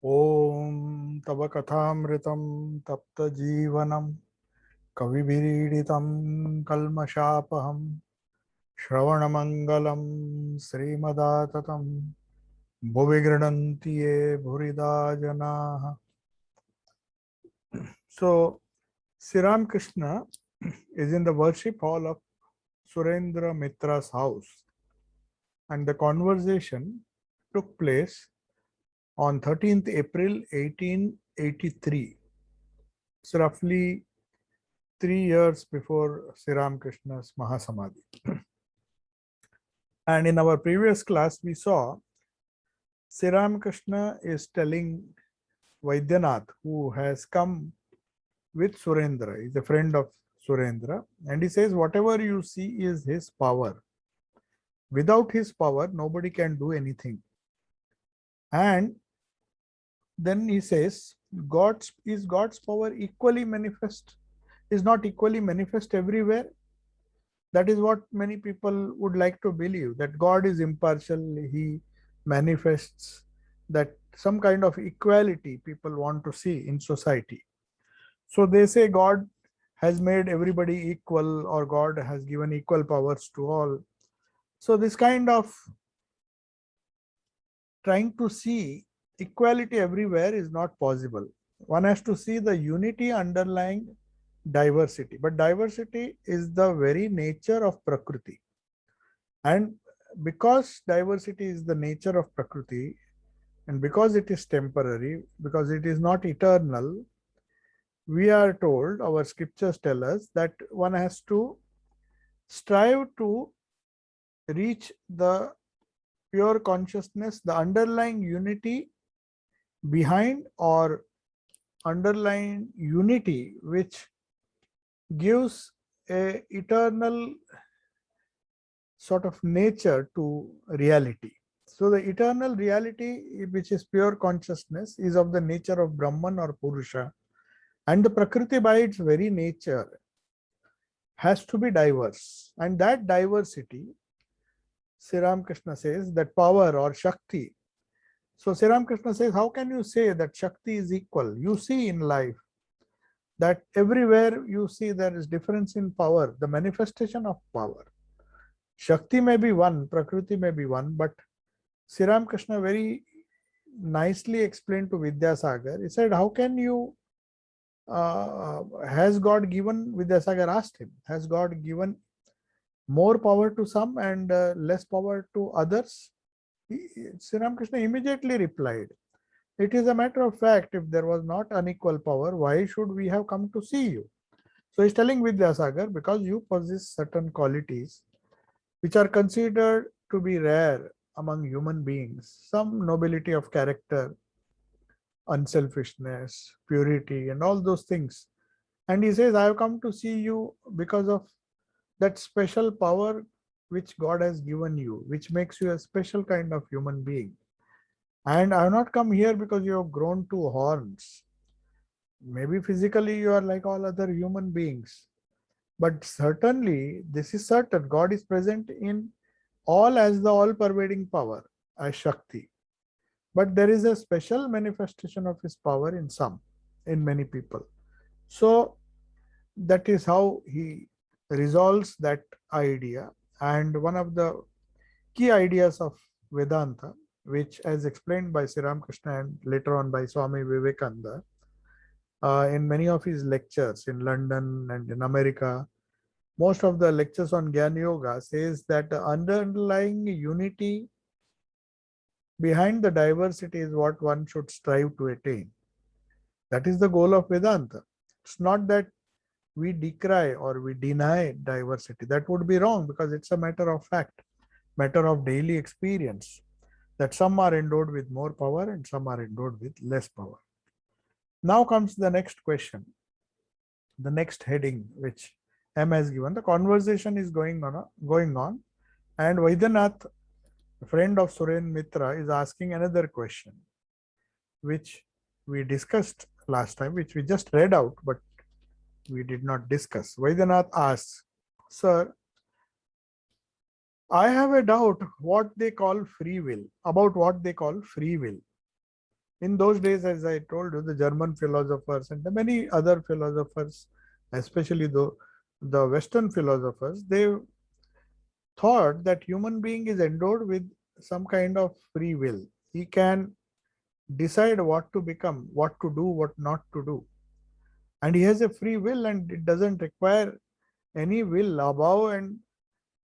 Om Tava Kathamritam Tapta Jeevanam Kavibiriditam Kalmashapaham Shravanamangalam Srimadatatam Bhuvigranantiye Bhurida Janaha. So, Sri Krishna is in the worship hall of Surendra Mitra's house, and the conversation took place on 13th April 1883. It's roughly 3 years before Sri Krishna's Mahasamadhi. And in our previous class, we saw Sri Krishna is telling Vaidyanath, who has come with Surendra, is a friend of Surendra, and he says, whatever you see is his power. Without his power, nobody can do anything. And then he says, God's power equally manifest? Is not equally manifest everywhere? That is what many people would like to believe, that God is impartial, he manifests, that some kind of equality people want to see in society. So they say God has made everybody equal, or God has given equal powers to all. So this kind of trying to see equality everywhere is not possible. One has to see the unity underlying diversity. But diversity is the very nature of Prakriti. And because diversity is the nature of Prakriti, and because it is temporary, because it is not eternal, we are told, our scriptures tell us, that one has to strive to reach the pure consciousness, the underlying unity behind, or underlying unity which gives a eternal sort of nature to reality. So the eternal reality, which is pure consciousness, is of the nature of Brahman or Purusha, and the Prakriti by its very nature has to be diverse. And that diversity, Sri Krishna says, that power or Shakti. So Sri Krishna says, how can you say that Shakti is equal? You see in life that everywhere you see there is difference in power, the manifestation of power. Shakti may be one, Prakriti may be one, but Sri Krishna very nicely explained to Vidyasagar. He said, how can you, has God given, Vidyasagar asked him, has God given more power to some and less power to others? Sri Krishna immediately replied, it is a matter of fact, if there was not unequal power, why should we have come to see you? So he's telling Vidyasagar, because you possess certain qualities which are considered to be rare among human beings, some nobility of character, unselfishness, purity, and all those things. And he says, I have come to see you because of that special power which God has given you, which makes you a special kind of human being. And I have not come here because you have grown two horns. Maybe physically you are like all other human beings, but certainly this is certain, God is present in all as the all-pervading power, as Shakti. But there is a special manifestation of his power in some, in many people. So that is how he resolves that idea. And one of the key ideas of Vedanta, which as explained by Sri Ramakrishna and later on by Swami Vivekananda, in many of his lectures in London and in America, most of the lectures on Jnana Yoga says that the underlying unity behind the diversity is what one should strive to attain. That is the goal of Vedanta. It's not that we decry or we deny diversity. That would be wrong, because it's a matter of fact, matter of daily experience, that some are endowed with more power and some are endowed with less power. Now comes the next question, the next heading which M has given. The conversation is going on, and Vaidyanath, a friend of Suren Mitra, is asking another question, which we discussed last time, which we just read out, but we did not discuss. Vaidyanath asks, Sir, I have a doubt about what they call free will. In those days, as I told you, the German philosophers and the many other philosophers, especially the Western philosophers, they thought that human being is endowed with some kind of free will. He can decide what to become, what to do, what not to do. And he has a free will, and it doesn't require any will above and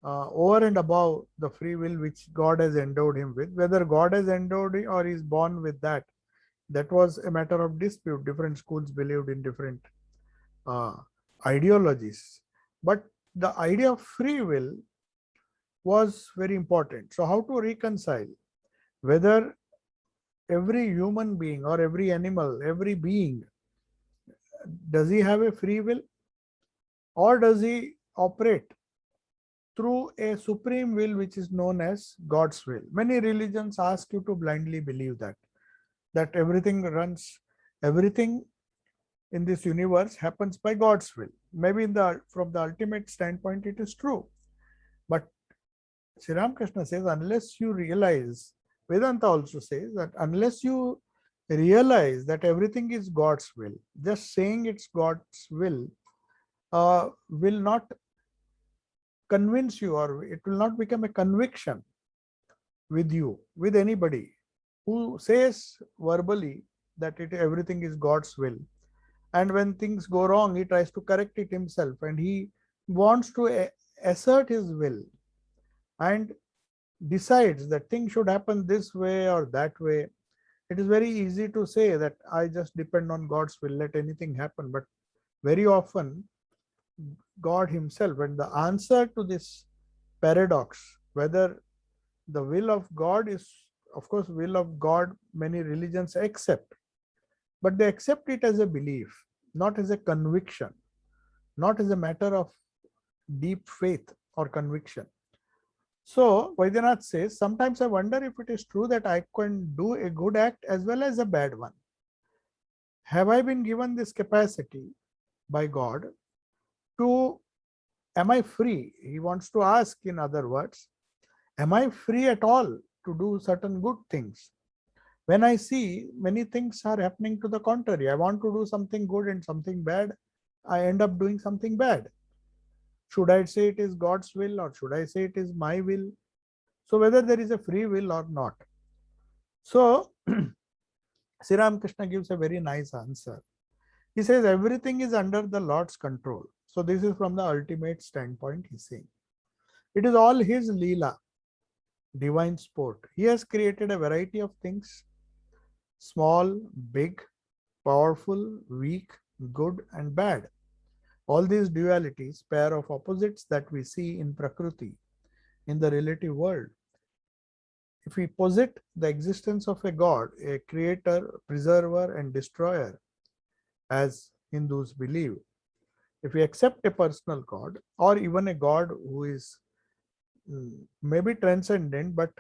over and above the free will which God has endowed him with. Whether God has endowed it or is born with that, that was a matter of dispute. Different schools believed in different uh, ideologies. But the idea of free will was very important. So, how to reconcile whether every human being or every animal, every being, does he have a free will, or does he operate through a supreme will which is known as God's will? Many religions ask you to blindly believe that everything in this universe happens by God's will. Maybe from the ultimate standpoint it is true, but Sri Ramakrishna says unless you realize, Vedanta also says that unless you realize that everything is God's will, just saying it's God's will not convince you, or it will not become a conviction with you, with anybody who says verbally that everything is God's will. And when things go wrong, he tries to correct it himself, and he wants to assert his will and decides that things should happen this way or that way. It is very easy to say that I just depend on God's will, let anything happen. But very often, God himself, and the answer to this paradox, whether the will of God is, of course, will of God, many religions accept, but they accept it as a belief, not as a conviction, not as a matter of deep faith or conviction. So Vaidyanath says, sometimes I wonder if it is true that I can do a good act as well as a bad one. Have I been given this capacity by God to, am I free? He wants to ask, in other words, am I free at all to do certain good things? When I see many things are happening to the contrary, I want to do something good and something bad, I end up doing something bad. Should I say it is God's will, or should I say it is my will? So whether there is a free will or not. So Sri Ramakrishna gives a very nice answer. He says everything is under the Lord's control. So this is from the ultimate standpoint, he's saying. It is all his Leela, divine sport. He has created a variety of things, small, big, powerful, weak, good and bad. All these dualities, pair of opposites that we see in Prakriti, in the relative world. If we posit the existence of a God, a creator, preserver and destroyer, as Hindus believe, if we accept a personal God, or even a God who is maybe transcendent but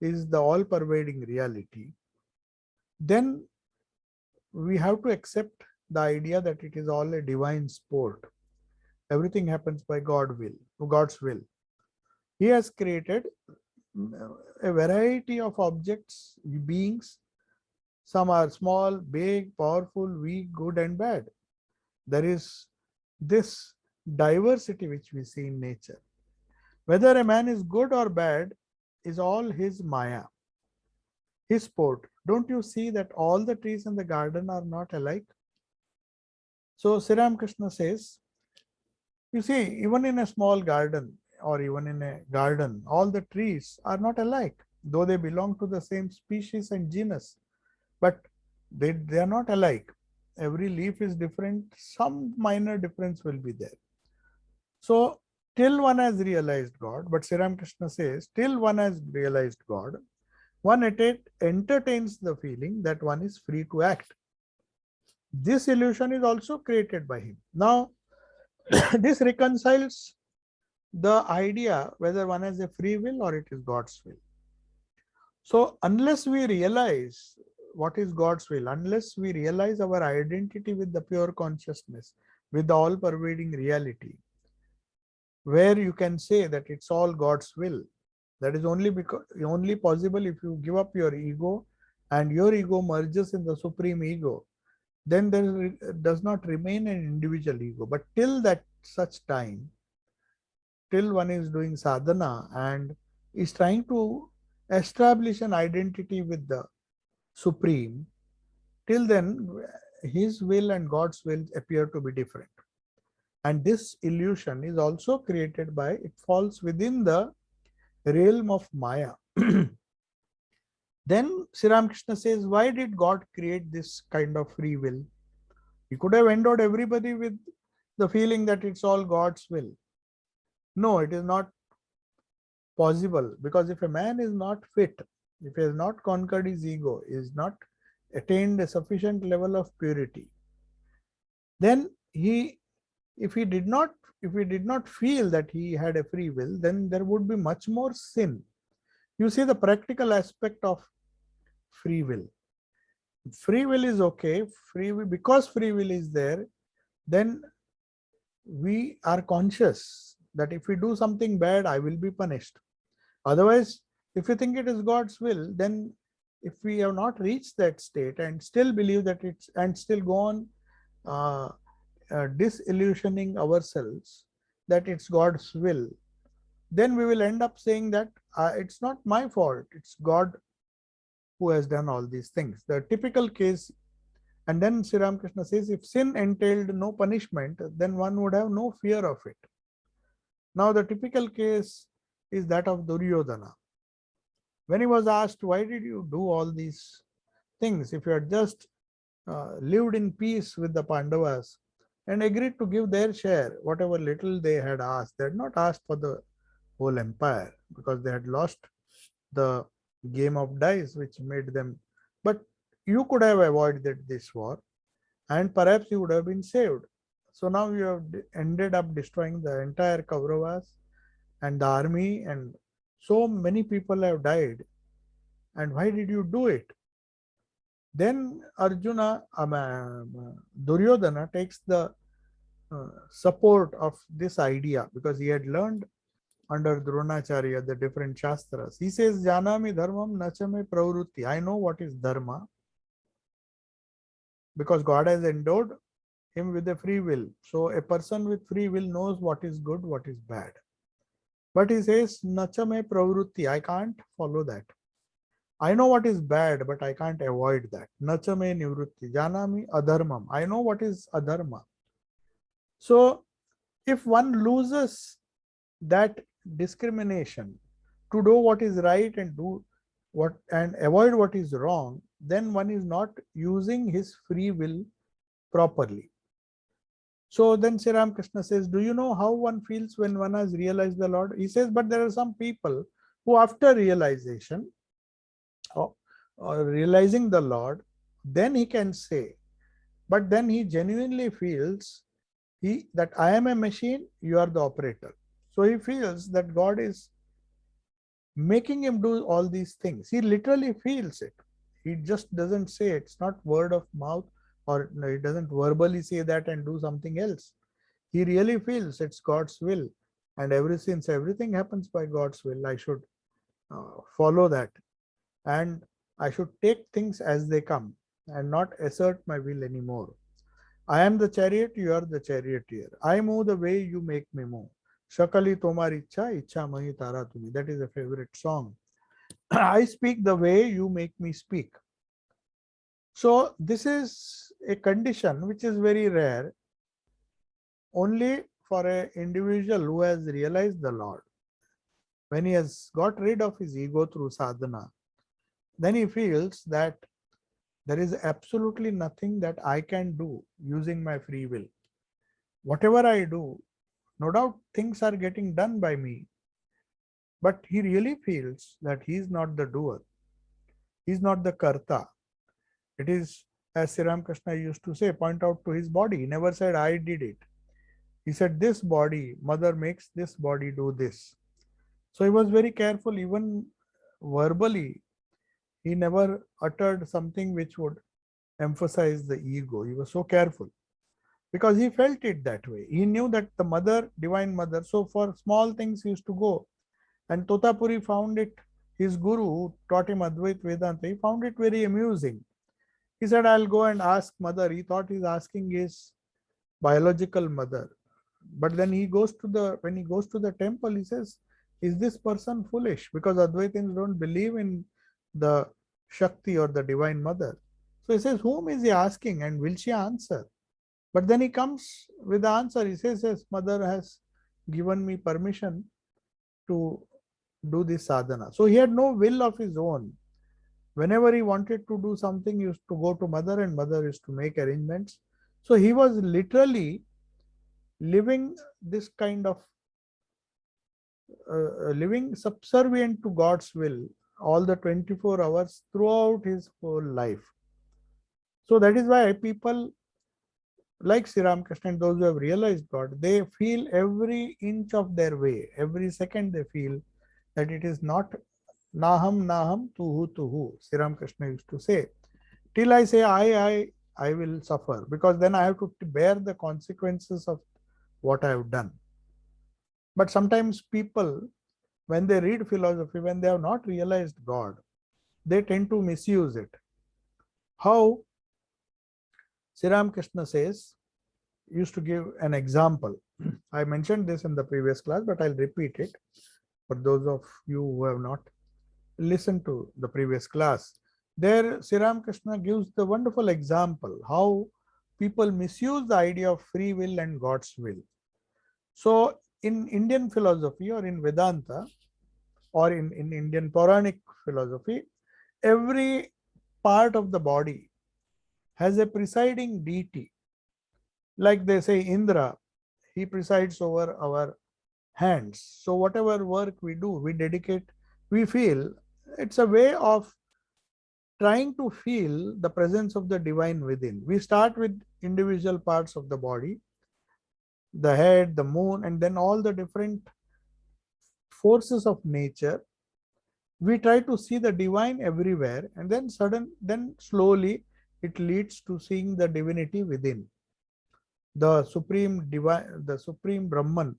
is the all-pervading reality, then we have to accept the idea that it is all a divine sport. Everything happens by God's will. He has created a variety of objects, beings. Some are small, big, powerful, weak, good and bad. There is this diversity which we see in nature. Whether a man is good or bad is all his Maya, his sport. Don't you see that all the trees in the garden are not alike? So Sri Ramakrishna says, you see, even in a small garden or even in a garden, all the trees are not alike, though they belong to the same species and genus, but they are not alike. Every leaf is different. Some minor difference will be there. So till one has realized God, but Sri Ramakrishna says, till one has realized God, one entertains the feeling that one is free to act. This illusion is also created by him. Now, this reconciles the idea whether one has a free will or it is God's will. So, unless we realize what is God's will, unless we realize our identity with the pure consciousness, with the all pervading reality, where you can say that it's all God's will, That is only possible if you give up your ego and your ego merges in the supreme ego. Then there does not remain an individual ego. But till that such time, till one is doing sadhana and is trying to establish an identity with the supreme, till then his will and God's will appear to be different. And this illusion is also created by, it falls within the realm of Maya. Then Sri Ramakrishna says, why did God create this kind of free will? He could have endowed everybody with the feeling that it's all God's will. No, it is not possible, because if a man is not fit, if he has not conquered his ego, is not attained a sufficient level of purity, then if he did not feel that he had a free will, then there would be much more sin. You see the practical aspect of free will. Free will is okay. Because free will is there, then we are conscious that if we do something bad, I will be punished. Otherwise, if you think it is God's will, then if we have not reached that state and still believe that it's, and still go on disillusioning ourselves that it's God's will, then we will end up saying that it's not my fault, it's God who has done all these things. The typical case, and then Sri Ramakrishna says, if sin entailed no punishment, then one would have no fear of it. Now the typical case is that of Duryodhana. When he was asked, why did you do all these things if you had just lived in peace with the Pandavas and agreed to give their share, whatever little they had asked? They had not asked for the whole empire, because they had lost the game of dice which made them, but you could have avoided this war and perhaps you would have been saved. So now you have ended up destroying the entire Kauravas and the army, and so many people have died, and why did you do it? Then Duryodhana takes the support of this idea, because he had learned under Dronacharya the different shastras. He says, Janami dharmam nachame pravrutti. I know what is dharma, because God has endowed him with a free will. So a person with free will knows what is good, what is bad. But he says, nachame pravrutti. I can't follow that. I know what is bad, but I can't avoid that. Nachame nivrutti. Janami adharmam. I know what is adharma. So if one loses that discrimination to do what is right and do what and avoid what is wrong, then one is not using his free will properly. So then Sri Ramakrishna says, do you know how one feels when one has realized the Lord? He says, but there are some people who after realization or realizing the Lord, then he can say, but then he genuinely feels that I am a machine, you are the operator. So he feels that God is making him do all these things. He literally feels it. He just doesn't say it. It's not word of mouth, or he doesn't verbally say that and do something else. He really feels it's God's will. And since everything happens by God's will, I should follow that. And I should take things as they come and not assert my will anymore. I am the chariot, you are the charioteer. I move the way you make me move. Shakali tomar ichha, ichha mahi tara tumi. That is a favorite song. I speak the way you make me speak. So this is a condition which is very rare, only for an individual who has realized the Lord. When he has got rid of his ego through sadhana, then he feels that there is absolutely nothing that I can do using my free will. Whatever I do, no doubt things are getting done by me, but he really feels that he is not the doer. He is not the karta. It is, as Sri Ramakrishna used to say, point out to his body. He never said, I did it. He said, this body, mother makes this body do this. So he was very careful, even verbally. He never uttered something which would emphasize the ego. He was so careful because he felt it that way. He knew that the mother, divine mother, so for small things he used to go And Totapuri found it, his guru who taught him Advait Vedanta, he found it very amusing. He said, I'll go and ask mother. He thought he's asking his biological mother. But then when he goes to the temple, he says, is this person foolish? Because Advaitins don't believe in the Shakti or the Divine Mother. So he says, whom is he asking and will she answer? But then he comes with the answer. He says, yes, mother has given me permission to do this sadhana. So he had no will of his own. Whenever he wanted to do something, he used to go to mother and mother used to make arrangements. So he was literally living this kind of living subservient to God's will all the 24 hours throughout his whole life. So that is why people like Sri Ramakrishna and those who have realized God, they feel every inch of their way, every second they feel that it is not naham naham tuhu tuhu. Sri Ramakrishna used to say, till I say I will suffer, because then I have to bear the consequences of what I have done. But sometimes people, when they read philosophy, when they have not realized God, they tend to misuse it. How Sri Ramakrishna says, used to give an example. I mentioned this in the previous class, but I'll repeat it for those of you who have not listened to the previous class. There, Sri Ramakrishna gives the wonderful example how people misuse the idea of free will and God's will. So, in Indian philosophy or in Vedanta or in Indian Puranic philosophy, every part of the body has a presiding deity. Like they say, Indra, he presides over our hands. So whatever work we do, we dedicate, we feel it's a way of trying to feel the presence of the divine within. We start with individual parts of the body, the head, the moon, and then all the different forces of nature. We try to see the divine everywhere, and then slowly it leads to seeing the divinity within, the supreme divine, the supreme Brahman.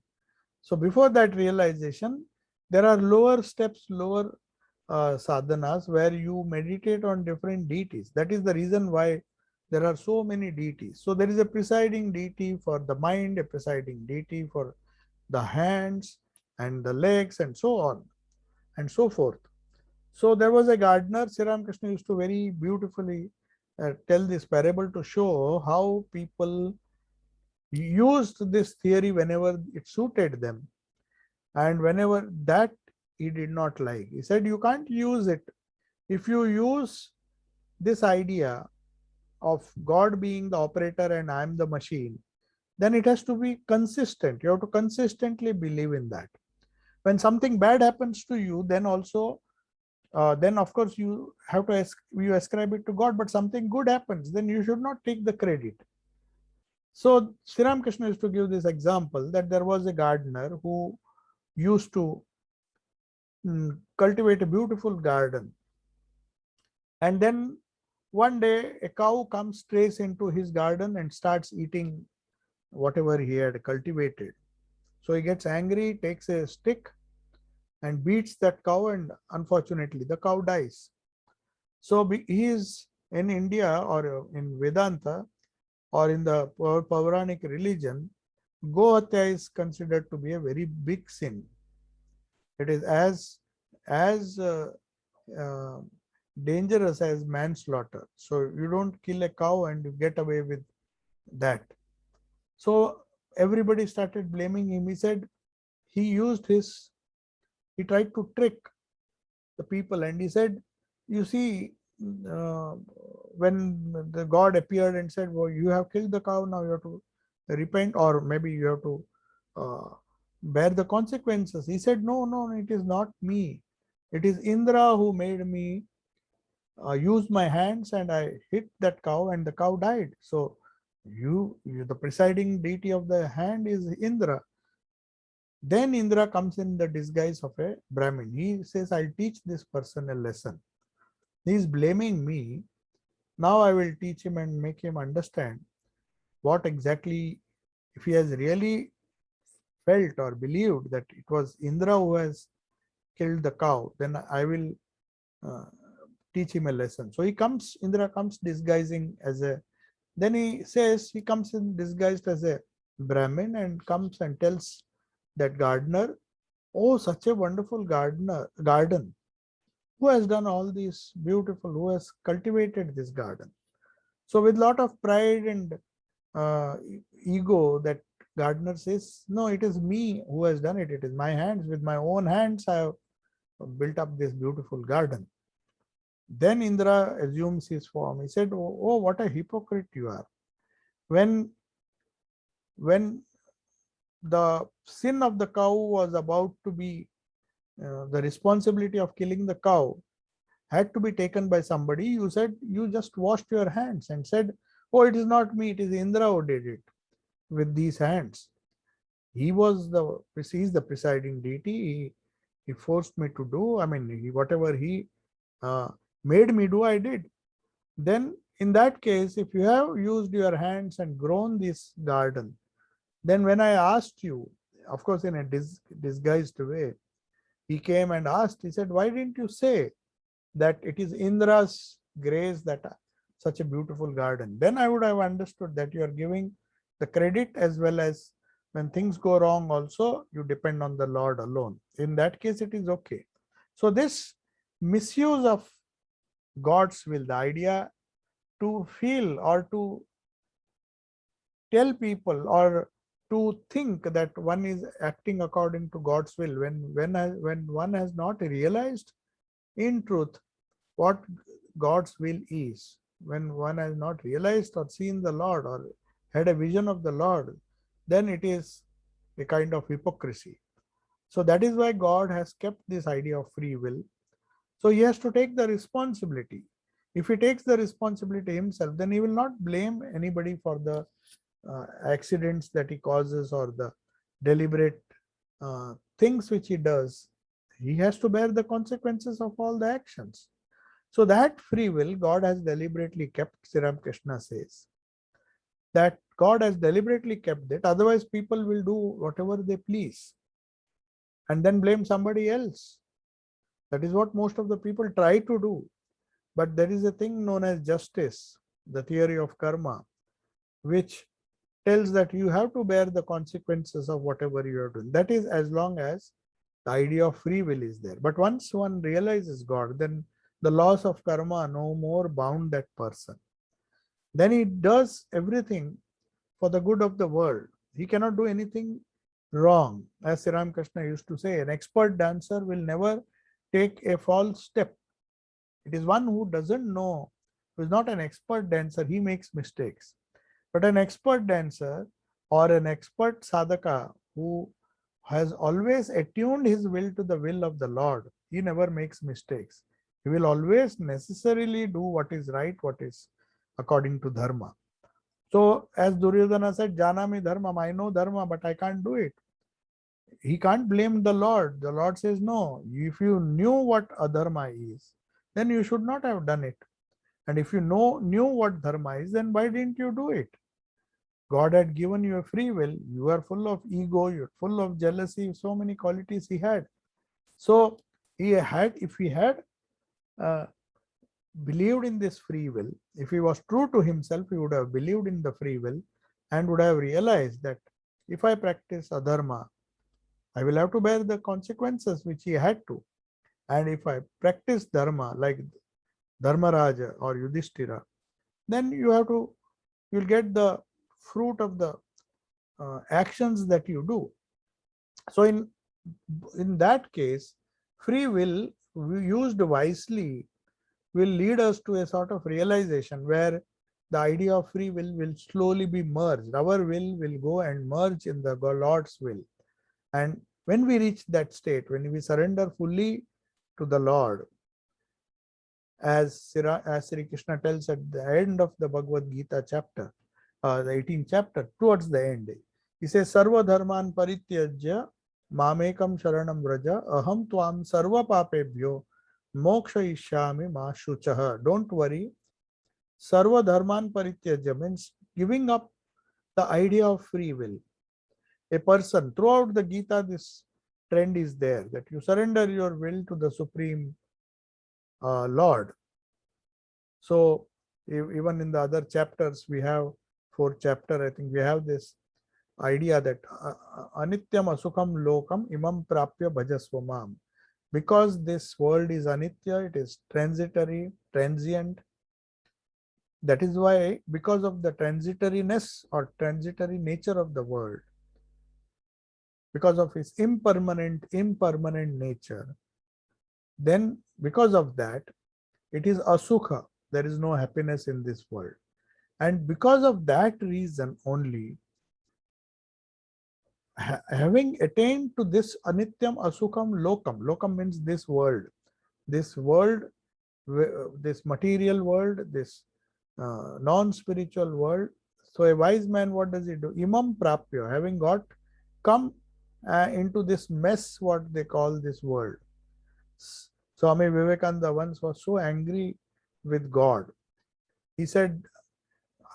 So before that realization, there are lower steps, lower sadhanas where you meditate on different deities. That is the reason why there are so many deities. So there is a presiding deity for the mind, a presiding deity for the hands and the legs, and so on and so forth. So there was a gardener. Sri Ramakrishna used to very beautifully tell this parable to show how people used this theory whenever it suited them, and whenever that he did not like. He said, you can't use it. If you use this idea of God being the operator and I am the machine, then it has to be consistent. You have to consistently believe in that. When something bad happens to you, then also then of course you have to you ascribe it to God, but something good happens, then you should not take the credit. So Sri Ramakrishna used to give this example that there was a gardener who used to cultivate a beautiful garden, and then one day a cow comes, strays into his garden and starts eating whatever he had cultivated. So he gets angry, takes a stick and beats that cow, and unfortunately the cow dies. So he is in India or in Vedanta or in the Puranic religion, Gohatya is considered to be a very big sin. It is as uh, dangerous as manslaughter. So you don't kill a cow and you get away with that. So everybody started blaming him. He said he tried to trick the people, and he said, you see, uh, when the God appeared and said, well, you have killed the cow, now you have to repent, or maybe you have to bear the consequences. He said, no, it is not me. It is Indra who made me use my hands, and I hit that cow and the cow died. So you the presiding deity of the hand is Indra. Then Indra comes in the disguise of a Brahmin. He says, I'll teach this person a lesson. He is blaming me. Now I will teach him and make him understand what exactly, if he has really felt or believed that it was Indra who has killed the cow, then I will uh, teach him a lesson. So he comes, Indra comes disguising as a, then he says he comes in disguised as a Brahmin and comes and tells that gardener, oh, such a wonderful garden. Who has done all these beautiful, who has cultivated this garden? So with lot of pride and uh, ego, that gardener says, no, it is me who has done it. It is my hands. With my own hands, I have built up this beautiful garden. Then Indra assumes his form. He said, oh, what a hypocrite you are. When when the sin of the cow was about to be, the responsibility of killing the cow had to be taken by somebody, you said you just washed your hands and said, oh, it is not me, it is Indra who did it with these hands. He is the presiding deity. He forced me to do, I mean, whatever he uh, made me do, I did. Then in that case, if you have used your hands and grown this garden, then when I asked you, of course in a disguised way, he came and asked, he said, why didn't you say that it is Indra's grace that such a beautiful garden? Then I would have understood that you are giving the credit, as well as when things go wrong also, you depend on the Lord alone. In that case, it is okay. So this misuse of God's will, the idea to feel or to tell people or to think that one is acting according to God's will, when one has not realized in truth what God's will is, when one has not realized or seen the Lord or had a vision of the Lord, then it is a kind of hypocrisy. So that is why God has kept this idea of free will. So he has to take the responsibility. If he takes the responsibility himself, then he will not blame anybody for the accidents that he causes or the deliberate things which he does. He has to bear the consequences of all the actions. So that free will God has deliberately kept. Sri Ramakrishna says that God has deliberately kept it. Otherwise, people will do whatever they please and then blame somebody else. That is what most of the people try to do. But there is a thing known as justice, the theory of karma, which tells that you have to bear the consequences of whatever you are doing. That is as long as the idea of free will is there. But once one realizes God, then the laws of karma no more bound that person. Then he does everything for the good of the world. He cannot do anything wrong. As Sri Ramakrishna used to say, an expert dancer will never take a false step. It is one who doesn't know, who is not an expert dancer, he makes mistakes. But an expert dancer or an expert sadhaka who has always attuned his will to the will of the Lord, he never makes mistakes. He will always necessarily do what is right, what is according to dharma. So as Duryodhana said, Janami dharma, I know dharma, but I can't do it. He can't blame the Lord. The Lord says, no, if you knew what adharma is, then you should not have done it. And if you knew what dharma is, then why didn't you do it? God had given you a free will. You are full of ego, you're full of jealousy, so many qualities he had. So if he had uh, believed in this free will, if he was true to himself, he would have believed in the free will and would have realized that if I practice adharma, I will have to bear the consequences which he had to. And if I practice dharma like Dharmaraja or Yudhishthira, then you'll get the fruit of the actions that you do. So in that case, free will used wisely will lead us to a sort of realization where the idea of free will slowly be merged. Our will go and merge in the Lord's will. And when we reach that state, when we surrender fully to the Lord, as Sri Krishna tells at the end of the Bhagavad Gita chapter, the 18th chapter, towards the end, he says, Sarva dharman parityajya mamekam sharanam vraja aham tvam sarva papebhyo moksha ishyami ma shuchaha. Don't worry. Sarva dharman parityajya means giving up the idea of free will. A person, throughout the Gita, this trend is there, that you surrender your will to the Supreme Lord. So even in the other chapters, we have fourth chapter, I think we have this idea that anityam asukham lokam imam prapya bhajasvamam. Because this world is anitya, it is transitory, transient. That is why, because of the transitoriness or transitory nature of the world, because of its impermanent nature, then because of that, it is asukha. There is no happiness in this world. And because of that reason only, having attained to this anityam asukham lokam, lokam means this world, this material world, this non-spiritual world. So a wise man, what does he do? Imam prapya, having come into this mess, what they call this world. Swami Vivekananda once was so angry with God. He said,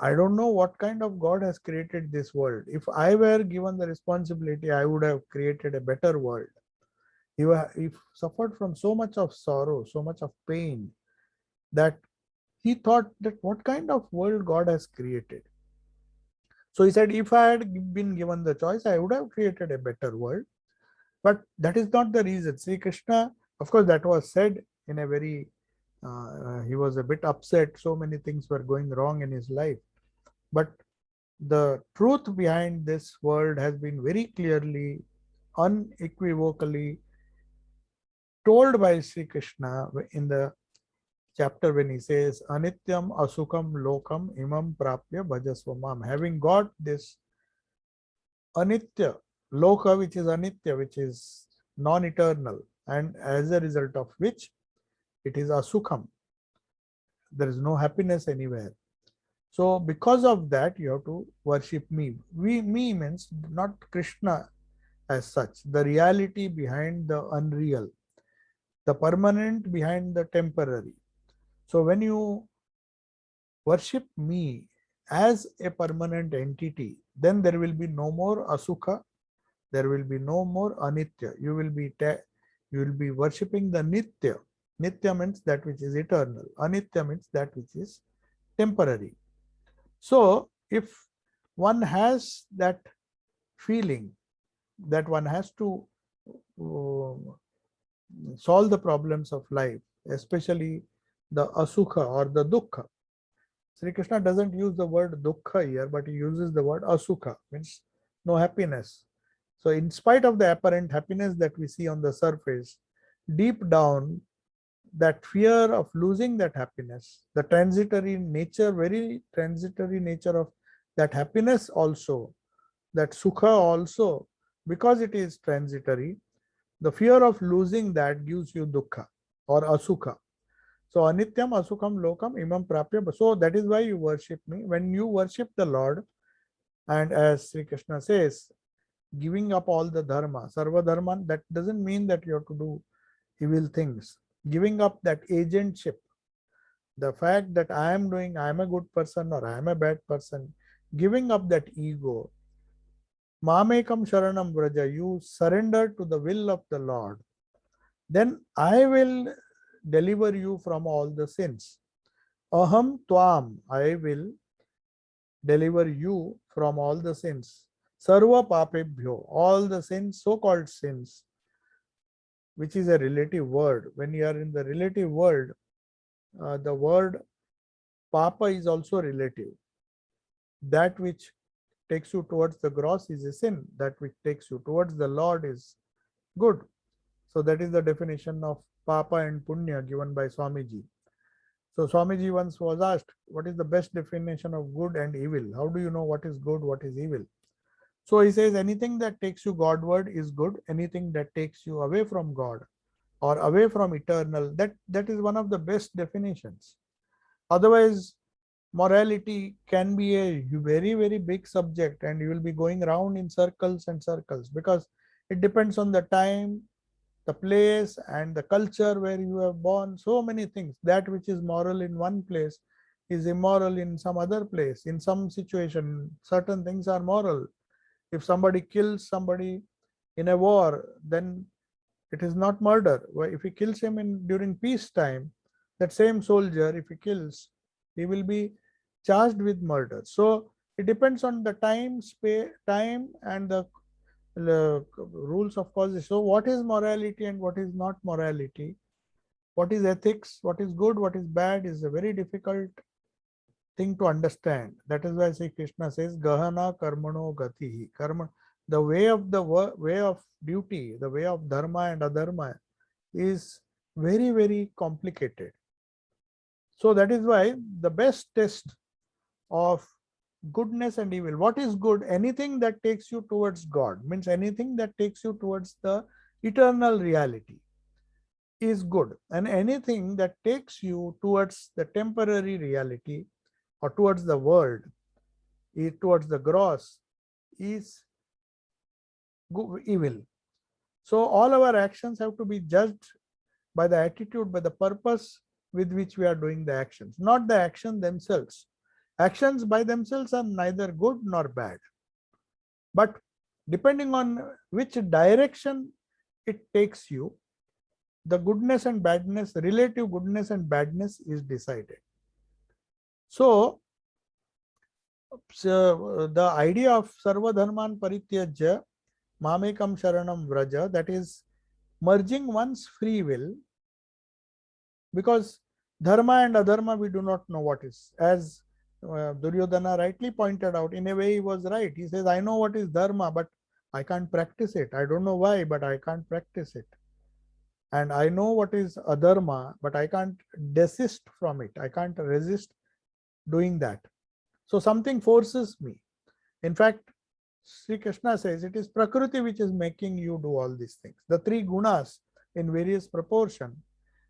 I don't know what kind of God has created this world. If I were given the responsibility, I would have created a better world. He suffered from so much of sorrow, so much of pain, that he thought that what kind of world God has created. So he said, if I had been given the choice, I would have created a better world. But that is not the reason. Sri Krishna, of course, that was said in a very, he was a bit upset. So many things were going wrong in his life. But the truth behind this world has been very clearly, unequivocally told by Sri Krishna in the chapter when he says, Anityam asukham lokam imam prapya bhajasvamam. Having got this anitya, loka which is anitya, which is non-eternal, and as a result of which it is asukham. There is no happiness anywhere. So because of that, you have to worship me. Me means not Krishna as such, the reality behind the unreal, the permanent behind the temporary. So when you worship me as a permanent entity, then there will be no more asukha, there will be no more anitya. You will be worshipping the nitya. Nitya means that which is eternal. Anitya means that which is temporary. So if one has that feeling that one has to solve the problems of life, especially the asukha or the dukkha. Sri Krishna doesn't use the word dukkha here, but he uses the word asukha, means no happiness. So in spite of the apparent happiness that we see on the surface, deep down, that fear of losing that happiness, the transitory nature, very transitory nature of that happiness also, that sukha also, because it is transitory, the fear of losing that gives you dukkha or asukha. So anityam asukham lokam imam prapya. So that is why you worship me. When you worship the Lord, and as Sri Krishna says, giving up all the dharma, sarva dharma, that doesn't mean that you have to do evil things. Giving up that agentship, the fact that I am a good person or I am a bad person, giving up that ego. Mamekam sharanam vraja, you surrender to the will of the Lord. Then I will deliver you from all the sins. Aham tvam, I will deliver you from all the sins. Sarva papebhyo, all the sins, so-called sins, which is a relative word. When you are in the relative world, the word papa is also relative. That which takes you towards the gross is a sin. That which takes you towards the Lord is good. So that is the definition of papa and punya given by Swamiji. So Swamiji once was asked, what is the best definition of good and evil? How do you know what is good, what is evil? So he says, anything that takes you Godward is good. Anything that takes you away from God or away from eternal, that is one of the best definitions. Otherwise, morality can be a very, very big subject, and you will be going around in circles and circles, because it depends on the time, the place, and the culture where you have born. So many things. That which is moral in one place is immoral in some other place. In some situation, certain things are moral. If somebody kills somebody, in a war, then it is not murder. If he kills him during peace time, that same soldier, if he kills, he will be charged with murder. So it depends on the time and the rules of causes. So what is morality and what is not morality? What is ethics? What is good? What is bad? Is a very difficult thing to understand. That is why Sri Krishna says, Gahana Karmano Gati. Karma, the way of way of duty, the way of dharma and adharma is very, very complicated. So that is why the best test of goodness and evil. What is good? Anything that takes you towards God, means anything that takes you towards the eternal reality is good, and anything that takes you towards the temporary reality or towards the world, towards the gross, is evil. So all our actions have to be judged by the attitude, by the purpose with which we are doing the actions, not the action themselves. Actions by themselves are neither good nor bad, but depending on which direction it takes you, the goodness and badness, relative goodness and badness is decided. So the idea of Sarva Dharman Parityajya Mamekam Sharanam Vraja, that is merging one's free will, because dharma and adharma we do not know what is. As Duryodhana rightly pointed out, in a way he was right. He says, I know what is dharma, but I can't practice it. I don't know why, but I can't practice it. And I know what is adharma, but I can't desist from it. I can't resist doing that. So something forces me. In fact, Sri Krishna says it is Prakriti which is making you do all these things. The three gunas in various proportion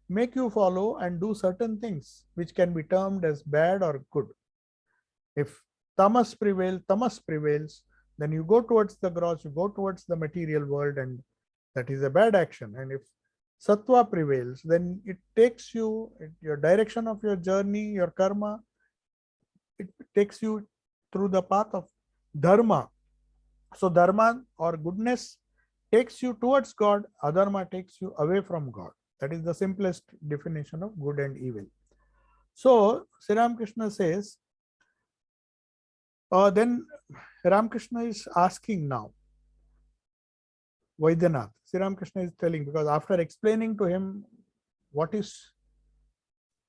make you follow and do certain things which can be termed as bad or good. If tamas prevails, then you go towards the gross, you go towards the material world, and that is a bad action. And if sattva prevails, then it takes you, your direction of your journey, your karma, it takes you through the path of dharma. So dharma or goodness takes you towards God, adharma takes you away from God. That is the simplest definition of good and evil. So Sri Ramakrishna says, then Ramakrishna is asking now, Vaidyanath, Sri Ramakrishna is telling, because after explaining to him what is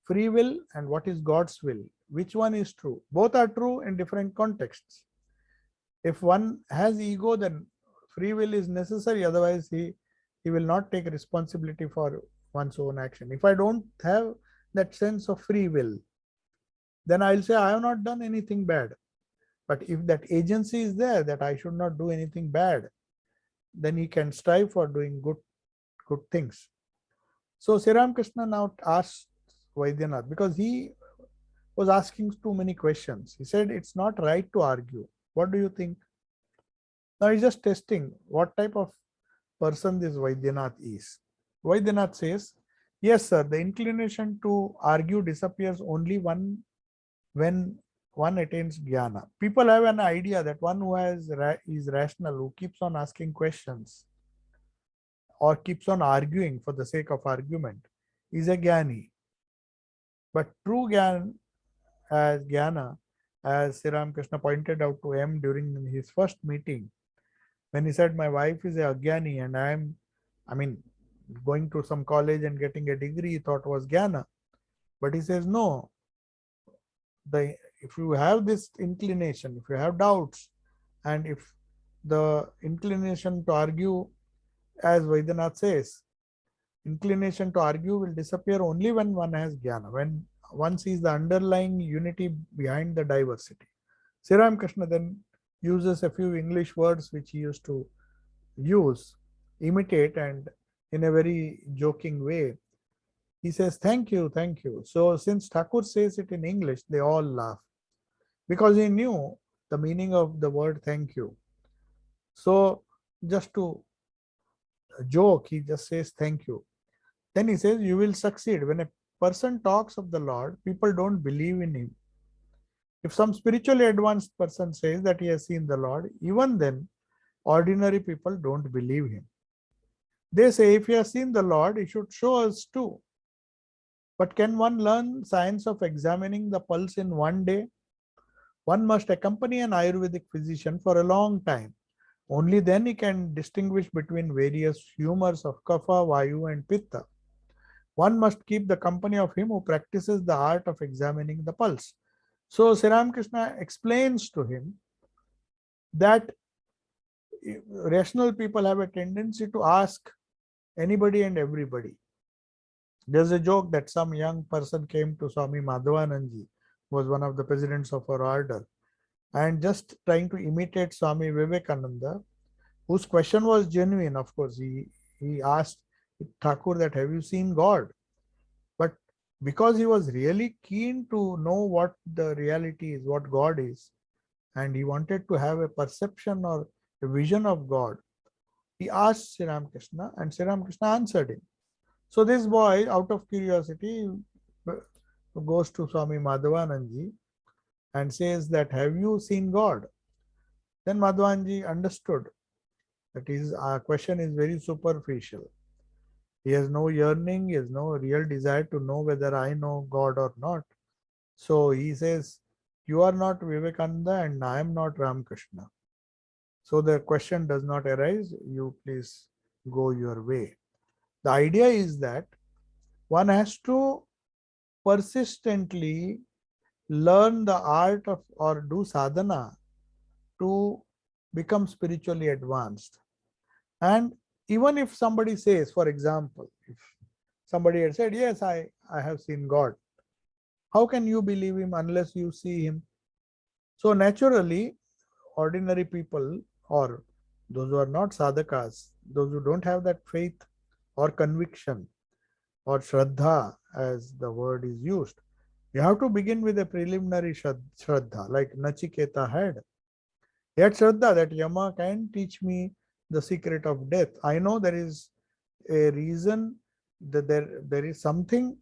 free will and what is God's will, which one is true? Both are true in different contexts. If one has ego, then free will is necessary, otherwise he will not take responsibility for one's own action. If I don't have that sense of free will, then I'll say I have not done anything bad. But if that agency is there that I should not do anything bad, then he can strive for doing good things. So Sri Ramakrishna now asks Vaidyanath, because he was asking too many questions. He said it's not right to argue. What do you think? Now he's just testing what type of person this Vaidyanath is. Vaidyanath says, yes, sir, the inclination to argue disappears only when one attains jnana. People have an idea that one who is rational, who keeps on asking questions or keeps on arguing for the sake of argument, is a jnani. But true jnana, as Sri Ramakrishna pointed out to him during his first meeting, when he said, my wife is a jnani and I mean, going to some college and getting a degree, he thought was jnana. But he says, no, if you have this inclination, if you have doubts, and if the inclination to argue, as Vaidyanath says, inclination to argue will disappear only when one has jnana, when one sees the underlying unity behind the diversity. Sri Ramakrishna then uses a few English words which he used to imitate, and in a very joking way, he says, thank you, thank you. So since Thakur says it in English, they all laugh, because he knew the meaning of the word thank you. So just to joke, he just says thank you. Then he says, you will succeed. When a person talks of the Lord, people don't believe in him. If some spiritually advanced person says that he has seen the Lord, even then Ordinary people don't believe him. They say if he has seen the Lord, he should show us too. But can one learn science of examining the pulse in one day? One must accompany an Ayurvedic physician for a long time. Only then he can distinguish between various humors of kapha, vayu, and pitta. One must keep the company of him who practices the art of examining the pulse. So Sri Ramakrishna explains to him that rational people have a tendency to ask anybody and everybody. There's a joke that some young person came to Swami Madhavanandji, who was one of the presidents of our order, and just trying to imitate Swami Vivekananda, whose question was genuine. Of course, he asked Thakur that, have you seen God? But because he was really keen to know what the reality is, what God is, and he wanted to have a perception or a vision of God, he asked Sri Ramakrishna, and Sri Ramakrishna answered him. So this boy, out of curiosity, goes to Swami Madhavanandji and says that, have you seen God? Then Madhavanji understood that his question is very superficial. He has no yearning, he has no real desire to know whether I know God or not. So he says, you are not Vivekananda and I am not Ramakrishna. So the question does not arise, you please go your way. The idea is that one has to persistently learn the art of or do sadhana to become spiritually advanced. And even if somebody says, for example, if somebody had said, yes, I have seen God, how can you believe him unless you see him? So naturally, ordinary people or those who are not sadhakas, those who don't have that faith or conviction or shraddha as the word is used, you have to begin with a preliminary shraddha like Nachiketa had. He had shraddha that Yama can teach me the secret of death. I know there is a reason, that there is something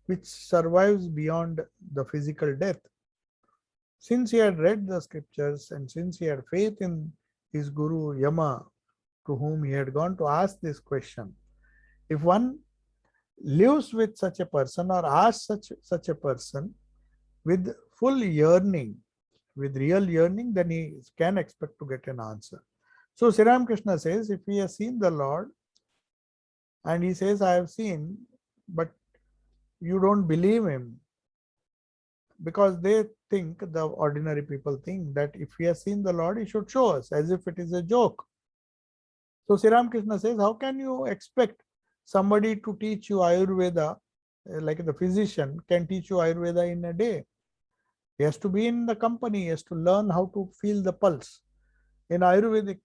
which survives beyond the physical death. Since he had read the scriptures and since he had faith in his guru Yama, to whom he had gone to ask this question, if one lives with such a person or asks such a person with full yearning, with real yearning, then he can expect to get an answer. So Sri Ramakrishna says, if he has seen the Lord and he says, I have seen, but you don't believe him, because they think, the ordinary people think, that if he has seen the Lord, he should show us, as if it is a joke. So Sri Ramakrishna says, how can you expect somebody to teach you Ayurveda, like the physician can teach you Ayurveda in a day? He has to be in the company, he has to learn how to feel the pulse. In Ayurvedic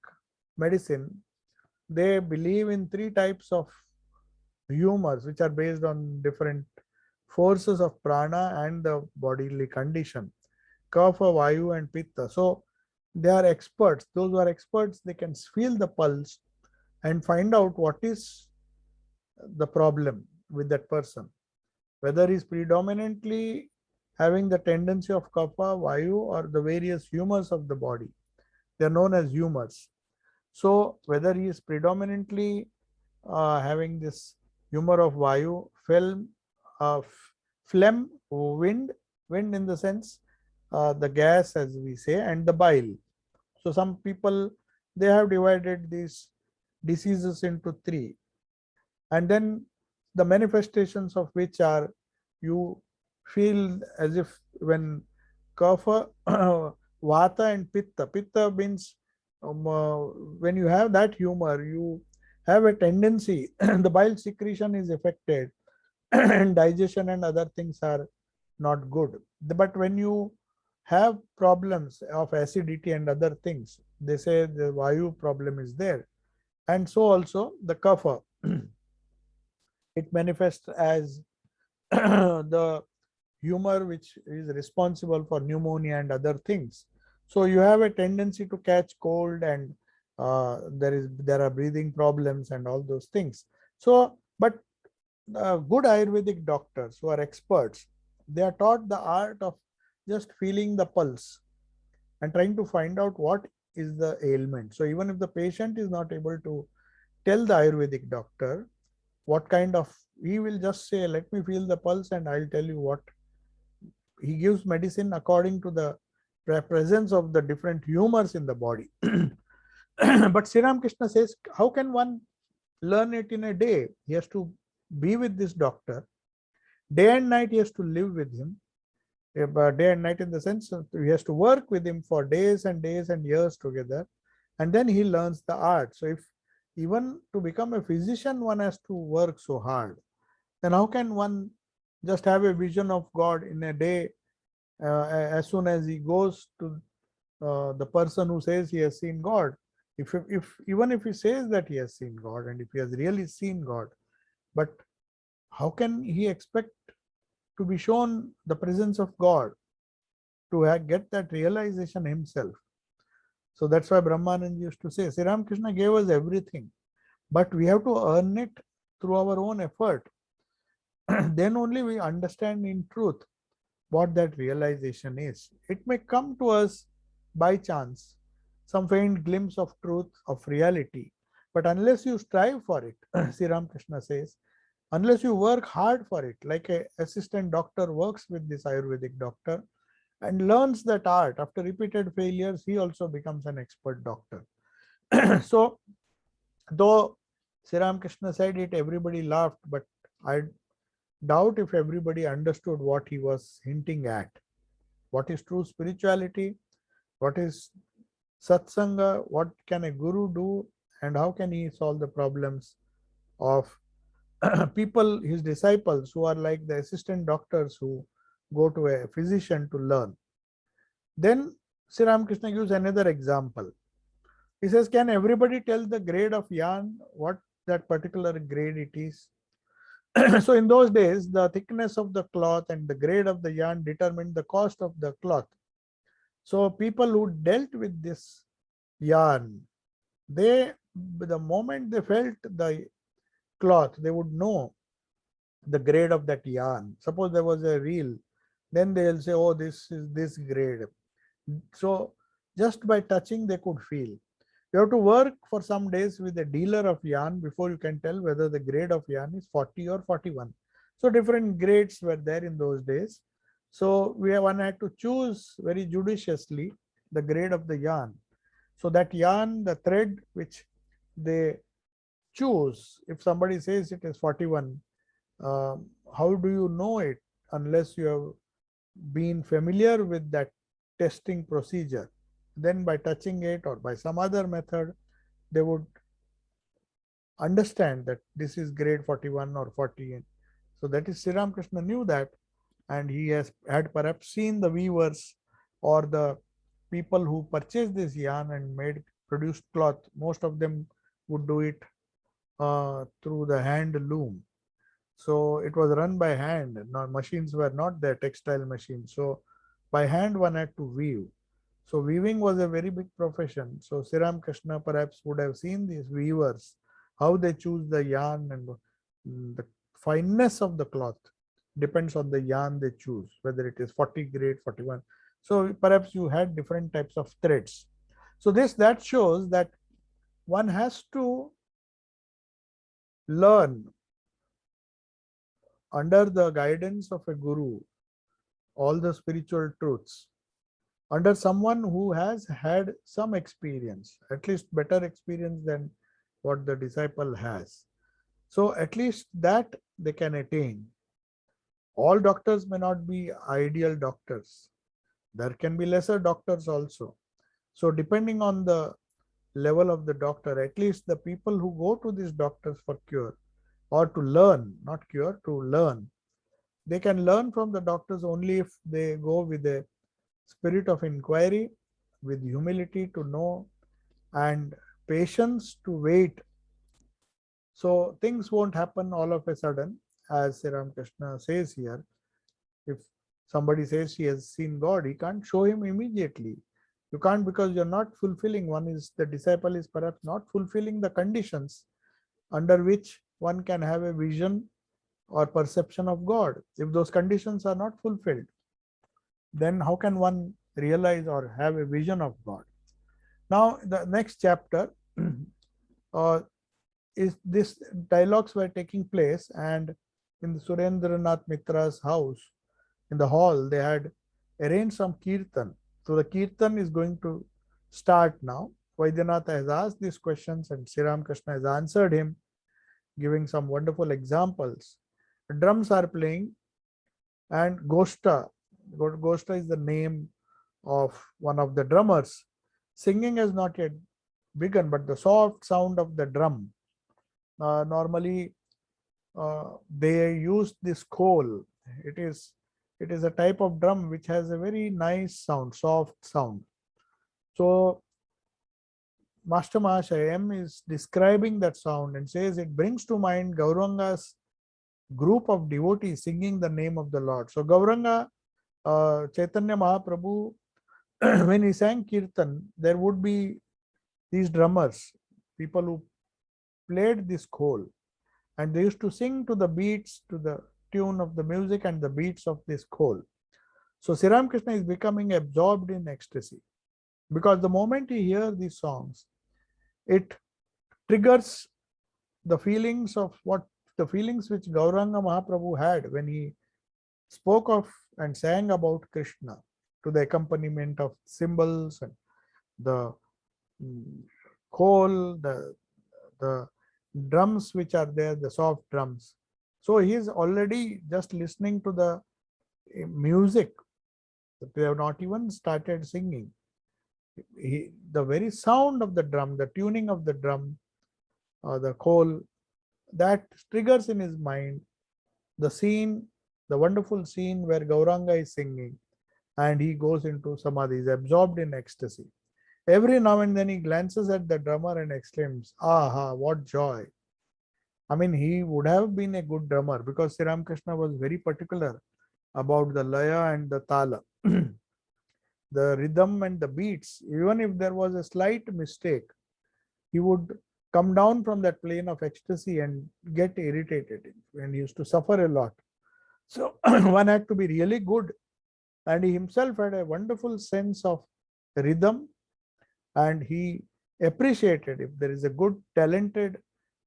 medicine, they believe in 3 types of humors which are based on different forces of prana and the bodily condition, kapha, vayu and pitta. So they are experts. Those who are experts, they can feel the pulse and find out what is the problem with that person, whether he's predominantly having the tendency of kapha, vayu or the various humors of the body. They are known as humors. So whether he is predominantly having this humor of vayu, phlegm, wind in the sense the gas, as we say, and the bile. So some people, they have divided these diseases into 3, and then the manifestations of which are, you feel as if when kapha, vata and pitta. Pitta means when you have that humor, you have a tendency, the bile secretion is affected and digestion and other things are not good. But when you have problems of acidity and other things, they say the vayu problem is there. And so also the kapha, it manifests as the humor which is responsible for pneumonia and other things. So you have a tendency to catch cold, and there are breathing problems and all those things. So, but good Ayurvedic doctors who are experts, they are taught the art of just feeling the pulse and trying to find out what is the ailment. So even if the patient is not able to tell the Ayurvedic doctor what kind of, he will just say, let me feel the pulse and I'll tell you what. He gives medicine according to the presence of the different humors in the body. But Sri Ramakrishna says, how can one learn it in a day? He has to be with this doctor. Day and night he has to live with him. Day and night in the sense of he has to work with him for days and days and years together. And then he learns the art. So if even to become a physician, one has to work so hard, then how can one just have a vision of God in a day as soon as he goes to the person who says he has seen God? If even if he says that he has seen God and if he has really seen God, but how can he expect to be shown the presence of God, to get that realization himself? So that's why Brahmanand used to say, Sri Ramakrishna gave us everything, but we have to earn it through our own effort. Then only we understand in truth what that realization is. It may come to us by chance, some faint glimpse of truth, of reality, but unless you strive for it, Sri Ramakrishna says, unless you work hard for it, like a assistant doctor works with this Ayurvedic doctor and learns that art, after repeated failures, he also becomes an expert doctor. So, though Sri Ramakrishna said it, everybody laughed, but I doubt if everybody understood what he was hinting at. What is true spirituality? What is satsanga? What can a guru do? And how can he solve the problems of people, his disciples, who are like the assistant doctors who go to a physician to learn? Then Sri Ramakrishna gives another example. He says, can everybody tell the grade of yarn, what that particular grade it is? So in those days, the thickness of the cloth and the grade of the yarn determined the cost of the cloth. So people who dealt with this yarn, they, the moment they felt the cloth, they would know the grade of that yarn. Suppose there was a reel, then they'll say, oh, this is this grade. So just by touching, they could feel. You have to work for some days with a dealer of yarn before you can tell whether the grade of yarn is 40 or 41. So different grades were there in those days. So one had to choose very judiciously the grade of the yarn. So that yarn, the thread which they choose, if somebody says it is 41, how do you know it unless you have been familiar with that testing procedure? Then by touching it or by some other method, they would understand that this is grade 41 or 40. So that is Sri Ramakrishna knew that, and he had perhaps seen the weavers or the people who purchased this yarn and produced cloth. Most of them would do it through the hand loom. So it was run by hand. Not, machines were not there, textile machines. So by hand one had to weave. So weaving was a very big profession. So Sri Ramakrishna perhaps would have seen these weavers, how they choose the yarn, and the fineness of the cloth depends on the yarn they choose, whether it is 40 grade, 41. So perhaps you had different types of threads. So that shows that one has to learn under the guidance of a guru all the spiritual truths, under someone who has had some experience, at least better experience than what the disciple has. So at least that they can attain. All doctors may not be ideal doctors. There can be lesser doctors also. So depending on the level of the doctor, at least the people who go to these doctors for cure or to learn, not cure, to learn, they can learn from the doctors only if they go with a spirit of inquiry, with humility to know, and patience to wait. So things won't happen all of a sudden, as Sri Ramakrishna says here. If somebody says he has seen God, he can't show him immediately. You can't, because you're not fulfilling. The disciple is perhaps not fulfilling the conditions under which one can have a vision or perception of God. If those conditions are not fulfilled, then how can one realize or have a vision of God? Now, the next chapter uh, is this dialogues were taking place, and in the Surendranath Mitra's house, in the hall, they had arranged some kirtan. So the kirtan is going to start now. Vaidyanatha has asked these questions, and Sri Ramakrishna has answered him, giving some wonderful examples. Drums are playing, and Goshta is the name of one of the drummers. Singing has not yet begun, but the soft sound of the drum. Normally, they use this khol. It is it is a type of drum which has a very nice sound, soft sound. So Master Mahashayam is describing that sound and says it brings to mind Gauranga's group of devotees singing the name of the Lord. So Gauranga, Chaitanya Mahaprabhu, when he sang Kirtan, there would be these drummers, people who played this khol, and they used to sing to the beats, to the tune of the music and the beats of this khol. So Sri Ramakrishna is becoming absorbed in ecstasy, because the moment he hears these songs, it triggers the feelings of what the feelings which Gauranga Mahaprabhu had when he spoke of and sang about Krishna to the accompaniment of cymbals and the khol, the drums which are there, the soft drums. So he is already just listening to the music. They have not even started singing. The very sound of the drum, the tuning of the drum, the khol, that triggers in his mind the scene, the wonderful scene where Gauranga is singing, and he goes into samadhi, is absorbed in ecstasy. Every now and then he glances at the drummer and exclaims, "Aha, what joy!" I mean, he would have been a good drummer, because Sri Ramakrishna was very particular about the laya and the tala, the rhythm and the beats. Even if there was a slight mistake, he would come down from that plane of ecstasy and get irritated, and he used to suffer a lot. So one had to be really good, and he himself had a wonderful sense of rhythm, and he appreciated if there is a good talented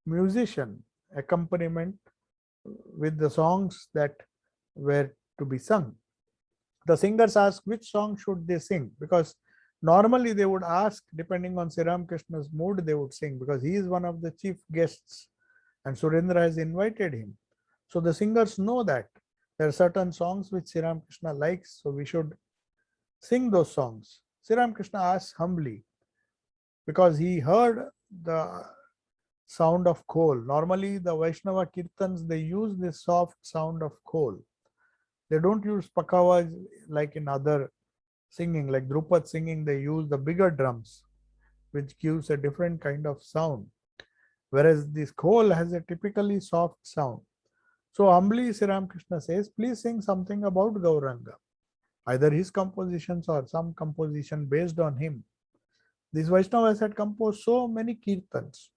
musician accompaniment with the songs that were to be sung. The singers ask which song should they sing, because normally they would ask, depending on Sri Ramakrishna's mood, they would sing, because he is one of the chief guests and Surendra has invited him. So the singers know that there are certain songs which Sri Ramakrishna likes, so we should sing those songs. Sri Ramakrishna asks humbly, because he heard the sound of khol. Normally the Vaishnava kirtans, they use this soft sound of khol. They don't use pakavas like in other singing, like Drupad singing, they use the bigger drums, which gives a different kind of sound. Whereas this khol has a typically soft sound. So humbly Sri Ramakrishna says, please sing something about Gauranga, either his compositions or some composition based on him. These Vaishnavas had composed so many kirtans,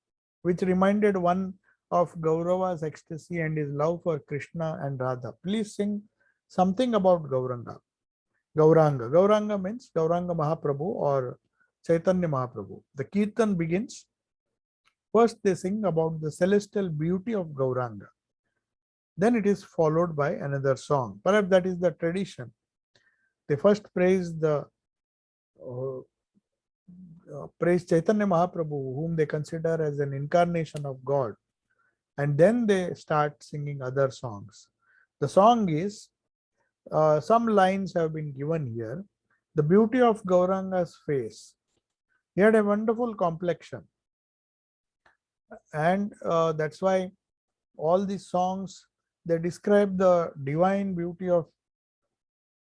which reminded one of Gaurava's ecstasy and his love for Krishna and Radha. Please sing something about Gauranga. Gauranga means Gauranga Mahaprabhu or Chaitanya Mahaprabhu. The kirtan begins. First they sing about the celestial beauty of Gauranga. Then it is followed by another song. Perhaps that is the tradition. They first praise Chaitanya Mahaprabhu, whom they consider as an incarnation of God, and then they start singing other songs. The song is, some lines have been given here. The beauty of Gauranga's face. He had a wonderful complexion, and that's why all these songs, they describe the divine beauty of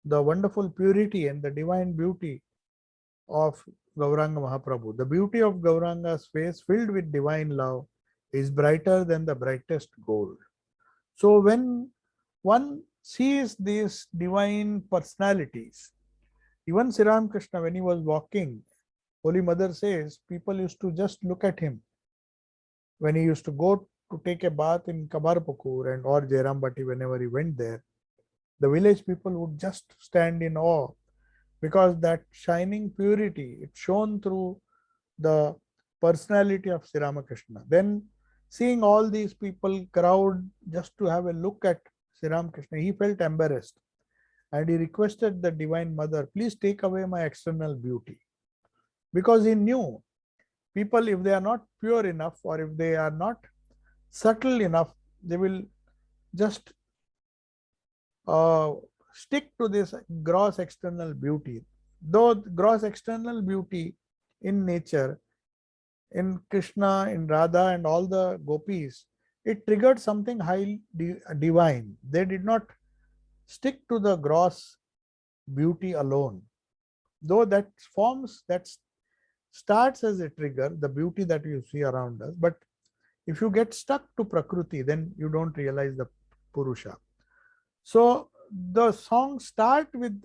the wonderful purity and the divine beauty of Gauranga Mahaprabhu. The beauty of Gauranga's face filled with divine love is brighter than the brightest gold. So when one sees these divine personalities, even Sri Ramakrishna, when he was walking, Holy Mother says people used to just look at him. When he used to go to take a bath in Kamarpukur and or Jairambati, whenever he went there, the village people would just stand in awe, because that shining purity, it shone through the personality of Sri Ramakrishna. Then seeing all these people crowd just to have a look at Sri Ramakrishna, he felt embarrassed and he requested the Divine Mother, please take away my external beauty. Because he knew people, if they are not pure enough or if they are not subtle enough, they will just stick to this gross external beauty. Though gross external beauty in nature, in Krishna, in Radha, and all the gopis, it triggered something highly divine. They did not stick to the gross beauty alone. Though that forms, that starts as a trigger, the beauty that you see around us. But if you get stuck to Prakriti, then you don't realize the Purusha. So the songs start with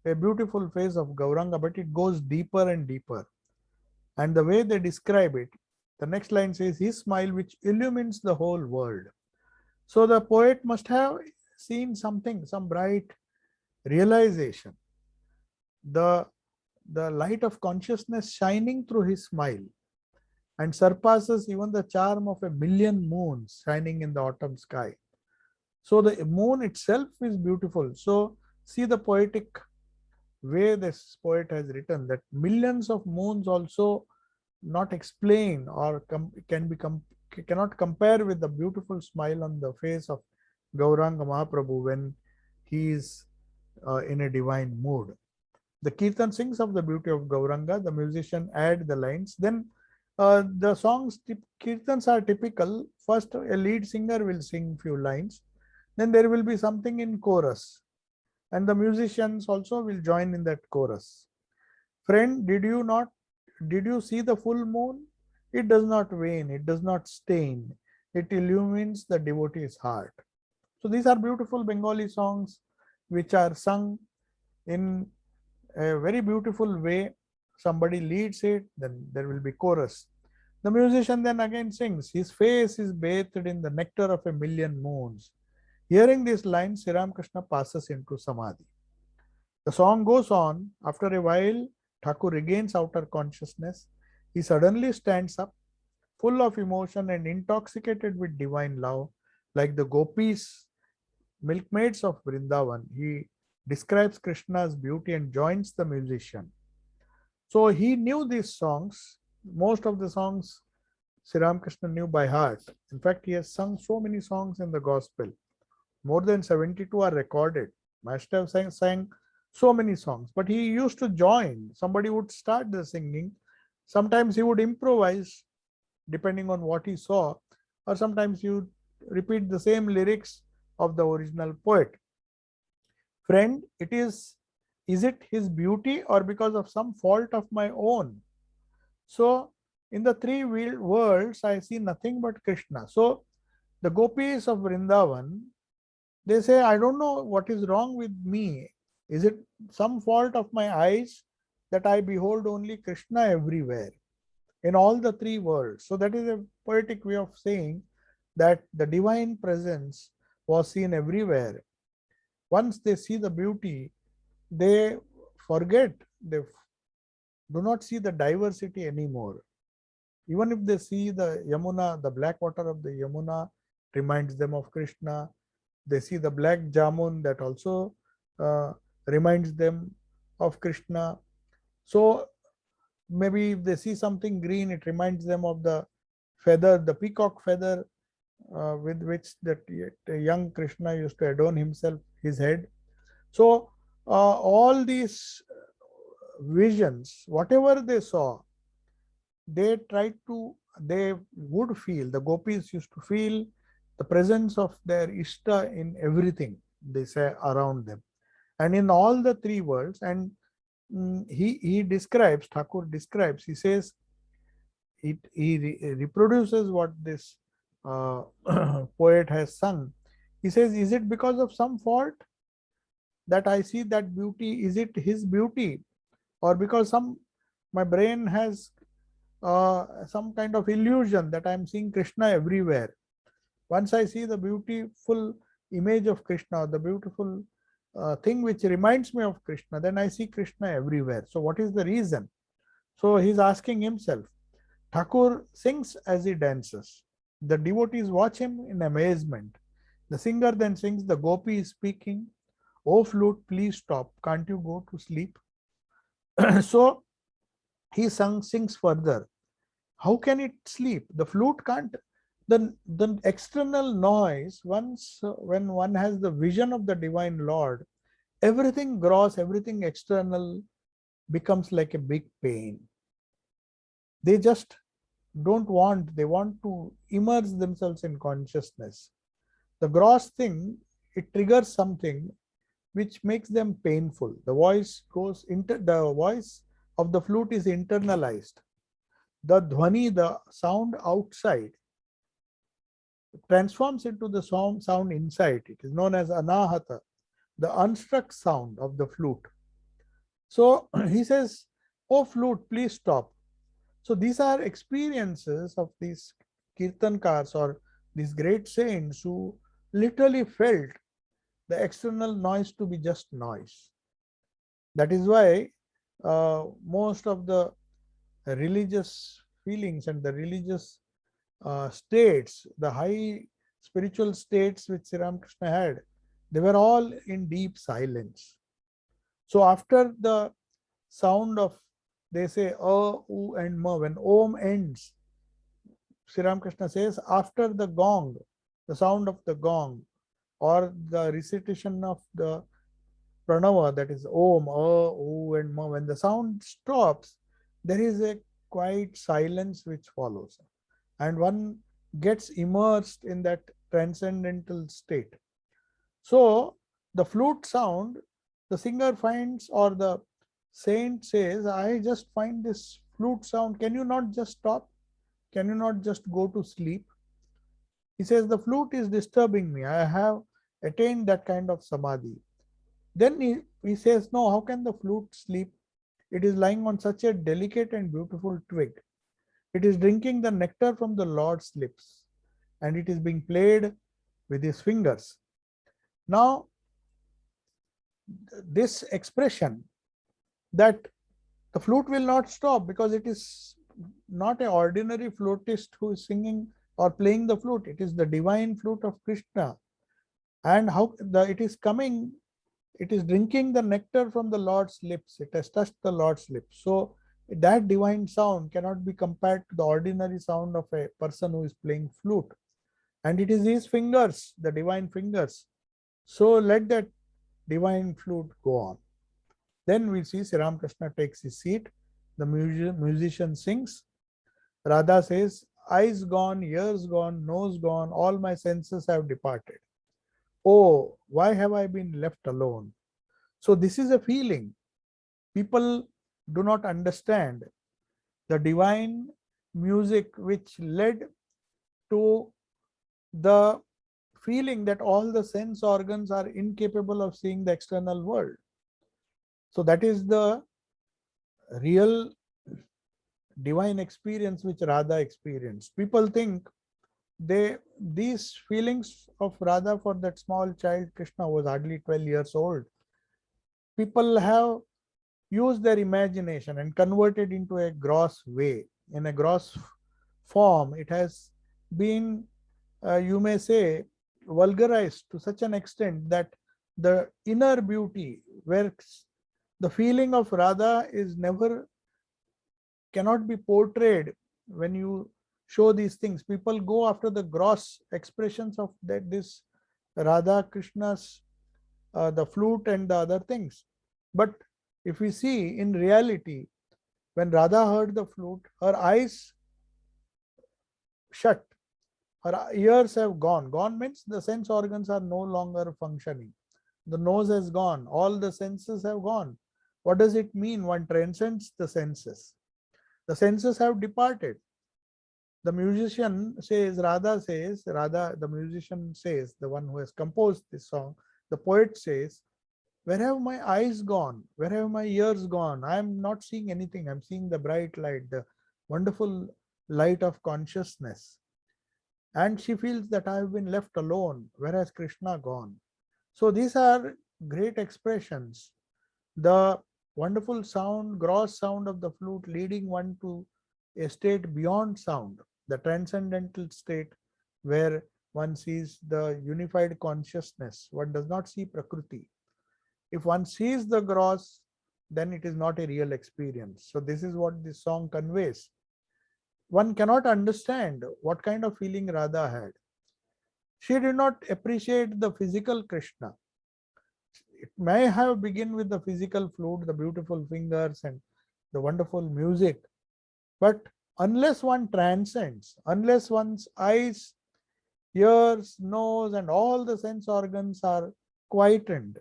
a beautiful face of Gauranga, but it goes deeper and deeper. And the way they describe it, the next line says, his smile which illumines the whole world. So the poet must have seen something, some bright realization. The light of consciousness shining through his smile and surpasses even the charm of a million moons shining in the autumn sky. So the moon itself is beautiful. So see the poetic way this poet has written, that millions of moons also not explain or cannot compare with the beautiful smile on the face of Gauranga Mahaprabhu when he is in a divine mood. The Kirtan sings of the beauty of Gauranga, the musician add the lines. Then the songs, Kirtans are typical. First, a lead singer will sing few lines. Then there will be something in chorus. And the musicians also will join in that chorus. Friend, did you see the full moon? It does not wane, it does not stain. It illumines the devotee's heart. So these are beautiful Bengali songs which are sung in a very beautiful way. Somebody leads it, then there will be chorus. The musician then again sings, his face is bathed in the nectar of a million moons. Hearing these lines, Sri Ramakrishna passes into Samadhi. The song goes on. After a while, Thakur regains outer consciousness. He suddenly stands up, full of emotion and intoxicated with divine love, like the gopis, milkmaids of Vrindavan. He describes Krishna's beauty and joins the musician. So he knew these songs. Most of the songs Sri Ramakrishna knew by heart. In fact, he has sung so many songs in the gospel. More than 72 are recorded. Master sang so many songs, but he used to join. Somebody would start the singing. Sometimes he would improvise depending on what he saw, or sometimes he would repeat the same lyrics of the original poet. Friend, is it his beauty or because of some fault of my own? So in the three worlds, I see nothing but Krishna. So the gopis of Vrindavan, they say, I don't know what is wrong with me. Is it some fault of my eyes that I behold only Krishna everywhere, in all the three worlds? So that is a poetic way of saying that the divine presence was seen everywhere. Once they see the beauty, they forget, they do not see the diversity anymore. Even if they see the Yamuna, the black water of the Yamuna reminds them of Krishna. They see the black jamun, that also reminds them of Krishna. So maybe if they see something green, it reminds them of the feather, the peacock feather with which that young Krishna used to adorn himself, his head. So all these visions, whatever they saw, they would feel, the gopis used to feel the presence of their Ishta in everything they say around them, and in all the three worlds. And he describes, Thakur describes, he says, he reproduces what this poet has sung. He says, is it because of some fault that I see that beauty? Is it his beauty, or because my brain has some kind of illusion that I am seeing Krishna everywhere? Once I see the beautiful image of Krishna, the beautiful thing which reminds me of Krishna, then I see Krishna everywhere. So what is the reason? So he's asking himself. Thakur sings as he dances. The devotees watch him in amazement. The singer then sings, the gopi is speaking. Oh flute, please stop. Can't you go to sleep? So he sings further. How can it sleep? The flute can't. The external noise, once when one has the vision of the divine Lord, everything gross, everything external becomes like a big pain. They just don't want, they want to immerse themselves in consciousness. The gross thing, it triggers something which makes them painful. The voice goes into the voice of the flute is internalized. The dhvani, the sound outside, transforms into the sound inside. It is known as anahata, the unstruck sound of the flute. So he says, oh flute, please stop. So these are experiences of these kirtankars or these great saints who literally felt the external noise to be just noise. That is why most of the religious feelings and the religious states, the high spiritual states which Sri Ramakrishna had, they were all in deep silence. So after the sound of, they say, u and ma, when om ends, Sri Ramakrishna says, after the gong, the sound of the gong, or the recitation of the pranava, that is om, u and ma, when the sound stops, there is a quiet silence which follows. And one gets immersed in that transcendental state. So the flute sound, the singer finds, or the saint says, I just find this flute sound, can you not just stop? Can you not just go to sleep? He says, the flute is disturbing me. I have attained that kind of samadhi. Then he says, no, how can the flute sleep? It is lying on such a delicate and beautiful twig. It is drinking the nectar from the Lord's lips, and it is being played with his fingers. Now, this expression that the flute will not stop because it is not an ordinary flutist who is singing or playing the flute. It is the divine flute of Krishna. And how it is coming, it is drinking the nectar from the Lord's lips. It has touched the Lord's lips. So that divine sound cannot be compared to the ordinary sound of a person who is playing flute. And it is his fingers, the divine fingers. So let that divine flute go on. Then we see Sri Ramakrishna takes his seat. The musician sings. Radha says, eyes gone, ears gone, nose gone, all my senses have departed. Oh, why have I been left alone? So this is a feeling. People do not understand the divine music which led to the feeling that all the sense organs are incapable of seeing the external world. So that is the real divine experience which Radha experienced. People think these feelings of Radha for that small child Krishna was hardly 12 years old. People have used their imagination and converted into a gross way, in a gross form. It has been, you may say, vulgarized to such an extent that the inner beauty, where the feeling of Radha is never, cannot be portrayed when you show these things. People go after the gross expressions of this Radha Krishna's, the flute and the other things. But if we see in reality, when Radha heard the flute, her eyes shut, her ears have gone. Gone means the sense organs are no longer functioning. The nose has gone. All the senses have gone. What does it mean? One transcends the senses. The senses have departed. The musician says, Radha, the musician says, the one who has composed this song, the poet says, where have my eyes gone? Where have my ears gone? I am not seeing anything. I'm seeing the bright light, the wonderful light of consciousness. And she feels that I have been left alone. Where has Krishna gone? So these are great expressions. The wonderful sound, gross sound of the flute leading one to a state beyond sound, the transcendental state where one sees the unified consciousness. One does not see Prakriti. If one sees the gross, then it is not a real experience. So this is what this song conveys. One cannot understand what kind of feeling Radha had. She did not appreciate the physical Krishna. It may have begun with the physical flute, the beautiful fingers and the wonderful music, but unless one transcends, unless one's eyes, ears, nose, and all the sense organs are quietened,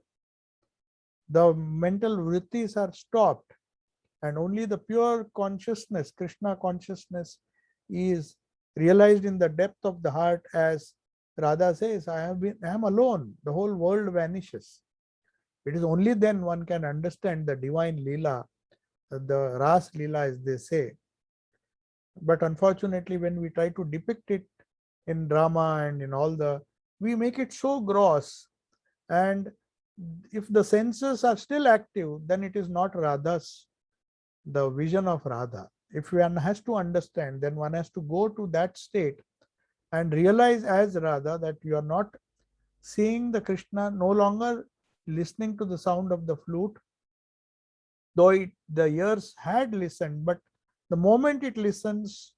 the mental vrittis are stopped, and only the pure consciousness, Krishna consciousness, is realized in the depth of the heart, as Radha says, I am alone, the whole world vanishes. It is only then one can understand the divine Leela, the Ras Leela, as they say. But unfortunately, when we try to depict it in drama and in all the, we make it so gross. And if the senses are still active, then it is not Radha's, the vision of Radha. If one has to understand, then one has to go to that state and realize as Radha that you are not seeing the Krishna, no longer listening to the sound of the flute, though the ears had listened, but the moment it listens,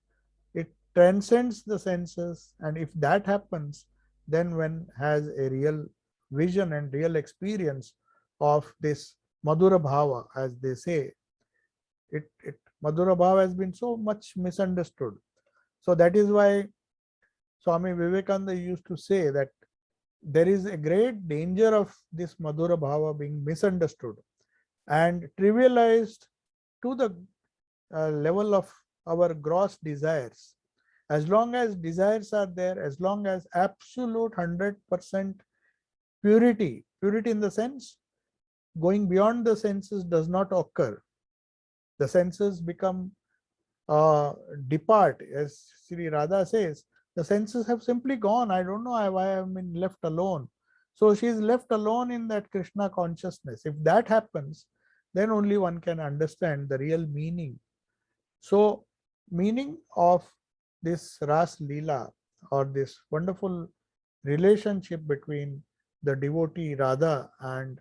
it transcends the senses. And if that happens, then one has a real vision and real experience of this Madhura Bhava, as they say. Madhura Bhava has been so much misunderstood. So that is why Swami Vivekananda used to say that there is a great danger of this Madhura Bhava being misunderstood and trivialized to the level of our gross desires. As long as desires are there, as long as absolute 100% purity in the sense, going beyond the senses does not occur. The senses become depart, as Sri Radha says, the senses have simply gone. I don't know why I've been left alone. So she is left alone in that Krishna consciousness. If that happens, then only one can understand the real meaning. So, meaning of this Ras Leela, or this wonderful relationship between the devotee Radha and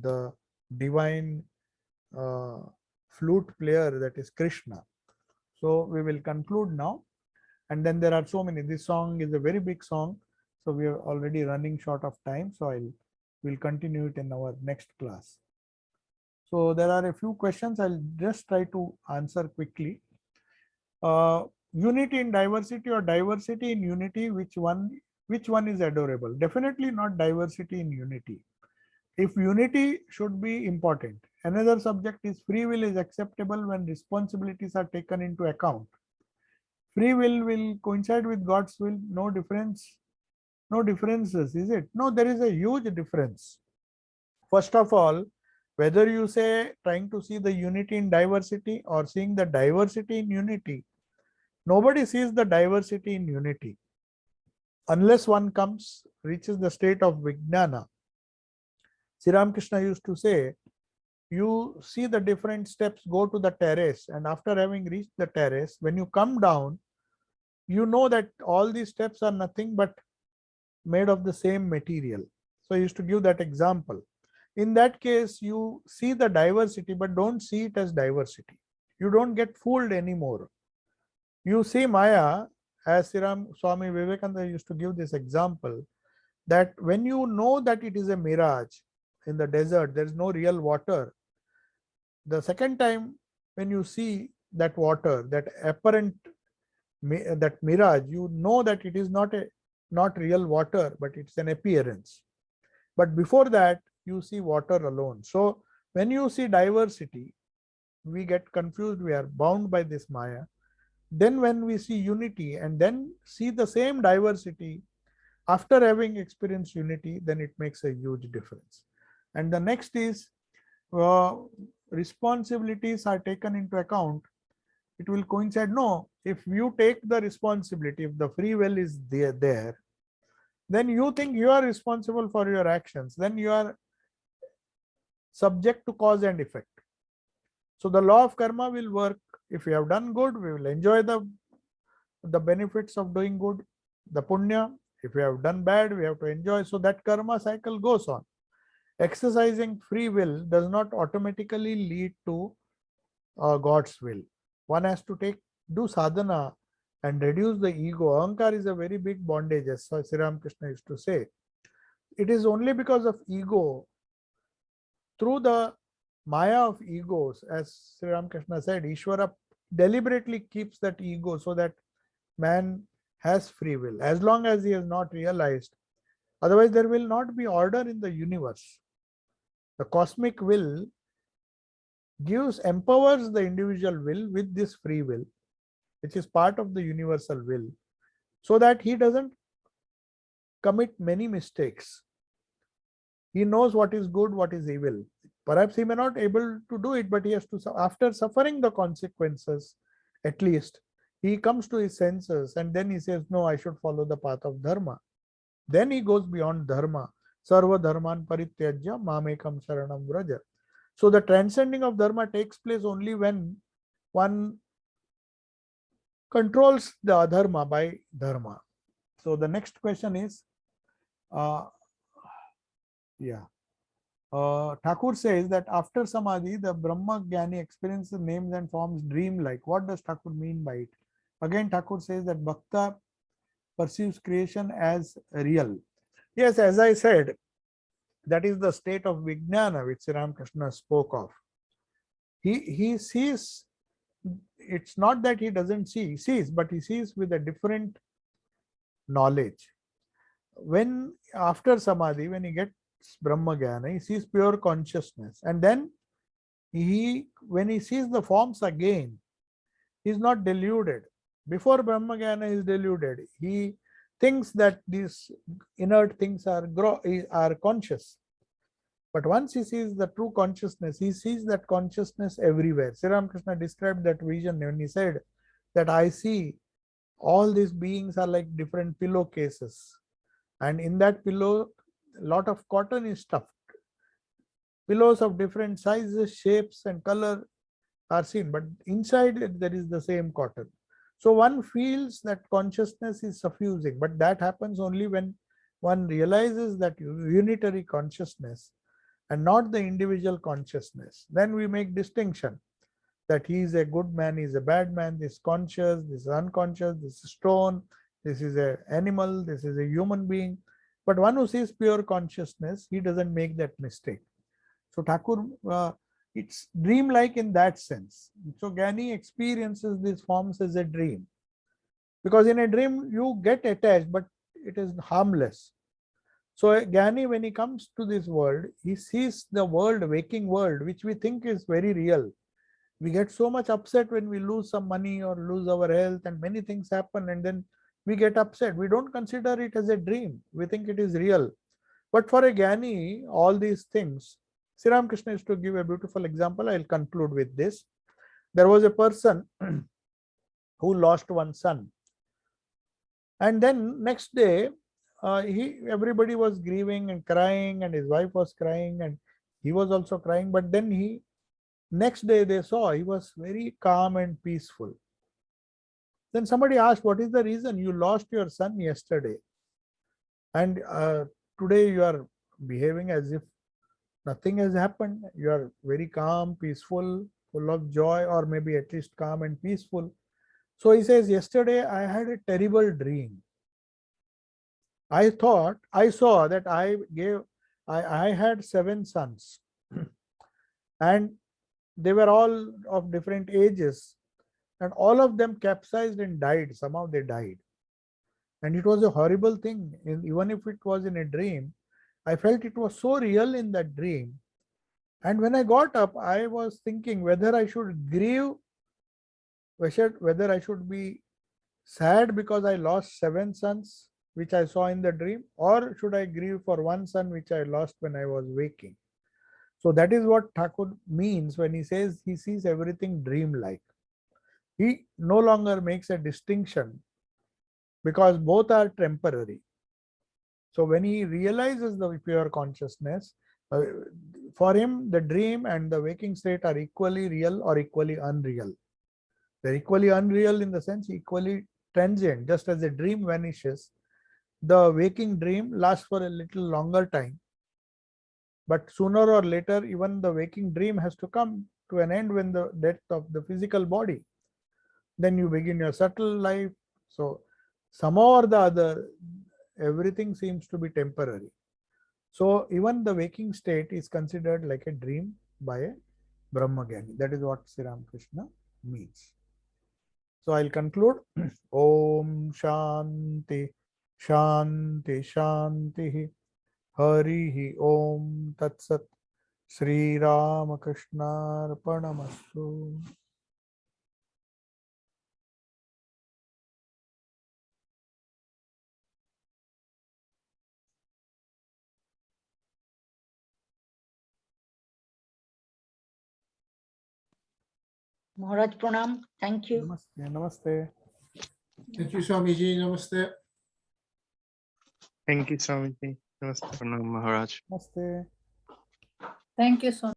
the divine uh, flute player, that is Krishna. So we will conclude now. And then there are so many. This song is a very big song. So we are already running short of time. So we'll continue it in our next class. So there are a few questions. I'll just try to answer quickly. Unity in diversity or diversity in unity, which one is adorable? Definitely not diversity in unity. If unity should be important. Another subject is free will is acceptable when responsibilities are taken into account. Free will coincide with God's will. No difference, no differences, is it? No, there is a huge difference. First of all, whether you say trying to see the unity in diversity or seeing the diversity in unity, nobody sees the diversity in unity unless one reaches the state of Vijnana. Sri Ramakrishna used to say, you see the different steps, go to the terrace, and after having reached the terrace, when you come down, you know that all these steps are nothing but made of the same material. So I used to give that example. In that case, you see the diversity, but don't see it as diversity. You don't get fooled anymore. You see Maya, as Swami Vivekananda used to give this example, that when you know that it is a mirage in the desert, there is no real water. The second time when you see that water, that apparent, that mirage, you know that it is not real water, but it's an appearance. But before that, you see water alone. So when you see diversity, we get confused, we are bound by this Maya. Then when we see unity and then see the same diversity, after having experienced unity, then it makes a huge difference. And the next is responsibilities are taken into account. It will coincide. No, if you take the responsibility, if the free will is there, then you think you are responsible for your actions. Then you are subject to cause and effect. So the law of karma will work. If we have done good, we will enjoy the benefits of doing good, the punya. If we have done bad, we have to enjoy. So that karma cycle goes on. Exercising free will does not automatically lead to God's will. One has to do sadhana and reduce the ego. Ahankar is a very big bondage, as Sri Ramakrishna used to say. It is only because of ego, through the maya of egos, as Sri Ramakrishna said, Ishvara deliberately keeps that ego so that man has free will, as long as he has not realized. Otherwise, there will not be order in the universe. The cosmic will empowers the individual will with this free will, which is part of the universal will, so that he doesn't commit many mistakes. He knows what is good, what is evil. Perhaps he may not able to do it, but he has to, after suffering the consequences, at least, he comes to his senses and then he says, no, I should follow the path of dharma. Then he goes beyond dharma. Sarva dharman parityajya mamekam sharanam vraja. So the transcending of dharma takes place only when one controls the adharma by dharma. So the next question is, Thakur says that after samadhi, the Brahma Jnani experiences names and forms dream-like. What does Thakur mean by it? Again, Thakur says that Bhakta perceives creation as real. Yes, as I said, that is the state of Vijnana which Sri Ramakrishna spoke of. He sees, it's not that he doesn't see, he sees, but he sees with a different knowledge. When after samadhi, when he gets Brahma Jnana, he sees pure consciousness, and then when he sees the forms again, he is not deluded. Before Brahma Jnana, he is deluded. He thinks that these inert things are conscious. But once he sees the true consciousness, he sees that consciousness everywhere. Sri Ramakrishna described that vision when he said that I see all these beings are like different pillowcases. And in that pillow, a lot of cotton is stuffed. Pillows of different sizes, shapes, and color are seen, but inside it, there is the same cotton. So one feels that consciousness is suffusing, but that happens only when one realizes that unitary consciousness and not the individual consciousness. Then we make distinction that he is a good man, he is a bad man, this is conscious, this is unconscious, this is stone, this is an animal, this is a human being. But one who sees pure consciousness, he doesn't make that mistake. So Thakur, it's dream-like in that sense. So Jnani experiences these forms as a dream. Because in a dream, you get attached, but it is harmless. So Jnani, when he comes to this world, he sees the world, waking world, which we think is very real. We get so much upset when we lose some money or lose our health and many things happen, and then we get upset. We don't consider it as a dream. We think it is real. But for a Jnani, all these things, Sri Ramakrishna used to give a beautiful example. I'll conclude with this. There was a person who lost one son. And then next day, everybody was grieving and crying, and his wife was crying, and he was also crying. But then next day they saw he was very calm and peaceful. Then somebody asked, what is the reason you lost your son yesterday? And today you are behaving as if nothing has happened. You are very calm, peaceful, full of joy, or maybe at least calm and peaceful. So he says, yesterday I had a terrible dream. I saw that I had 7 sons and they were all of different ages, and all of them capsized and died. Somehow they died. And it was a horrible thing. Even if it was in a dream, I felt it was so real in that dream. And when I got up, I was thinking whether I should grieve, whether I should be sad because I lost 7 sons, which I saw in the dream, or should I grieve for 1 son which I lost when I was waking. So that is what Thakur means when he says he sees everything dream-like. He no longer makes a distinction because both are temporary. So when he realizes the pure consciousness, For him, the dream and the waking state are equally real or equally unreal. They're equally unreal in the sense equally transient. Just as a dream vanishes, the waking dream lasts for a little longer time. But sooner or later, even the waking dream has to come to an end when the death of the physical body. Then you begin your subtle life. So somehow or the other, everything seems to be temporary. So even the waking state is considered like a dream by a Brahmagyan. That is what Sri Ramakrishna means. So I'll conclude. Om Shanti Shanti Shanti Harihi Om Tat Sat Sri Ramakrishna Arpanamastu. Maharaj Pranam. Thank you. Namaste. Namaste. Thank you, Swamiji. Namaste. Thank you, Swamiji. Namaste, Pranam Maharaj. Namaste. Thank you so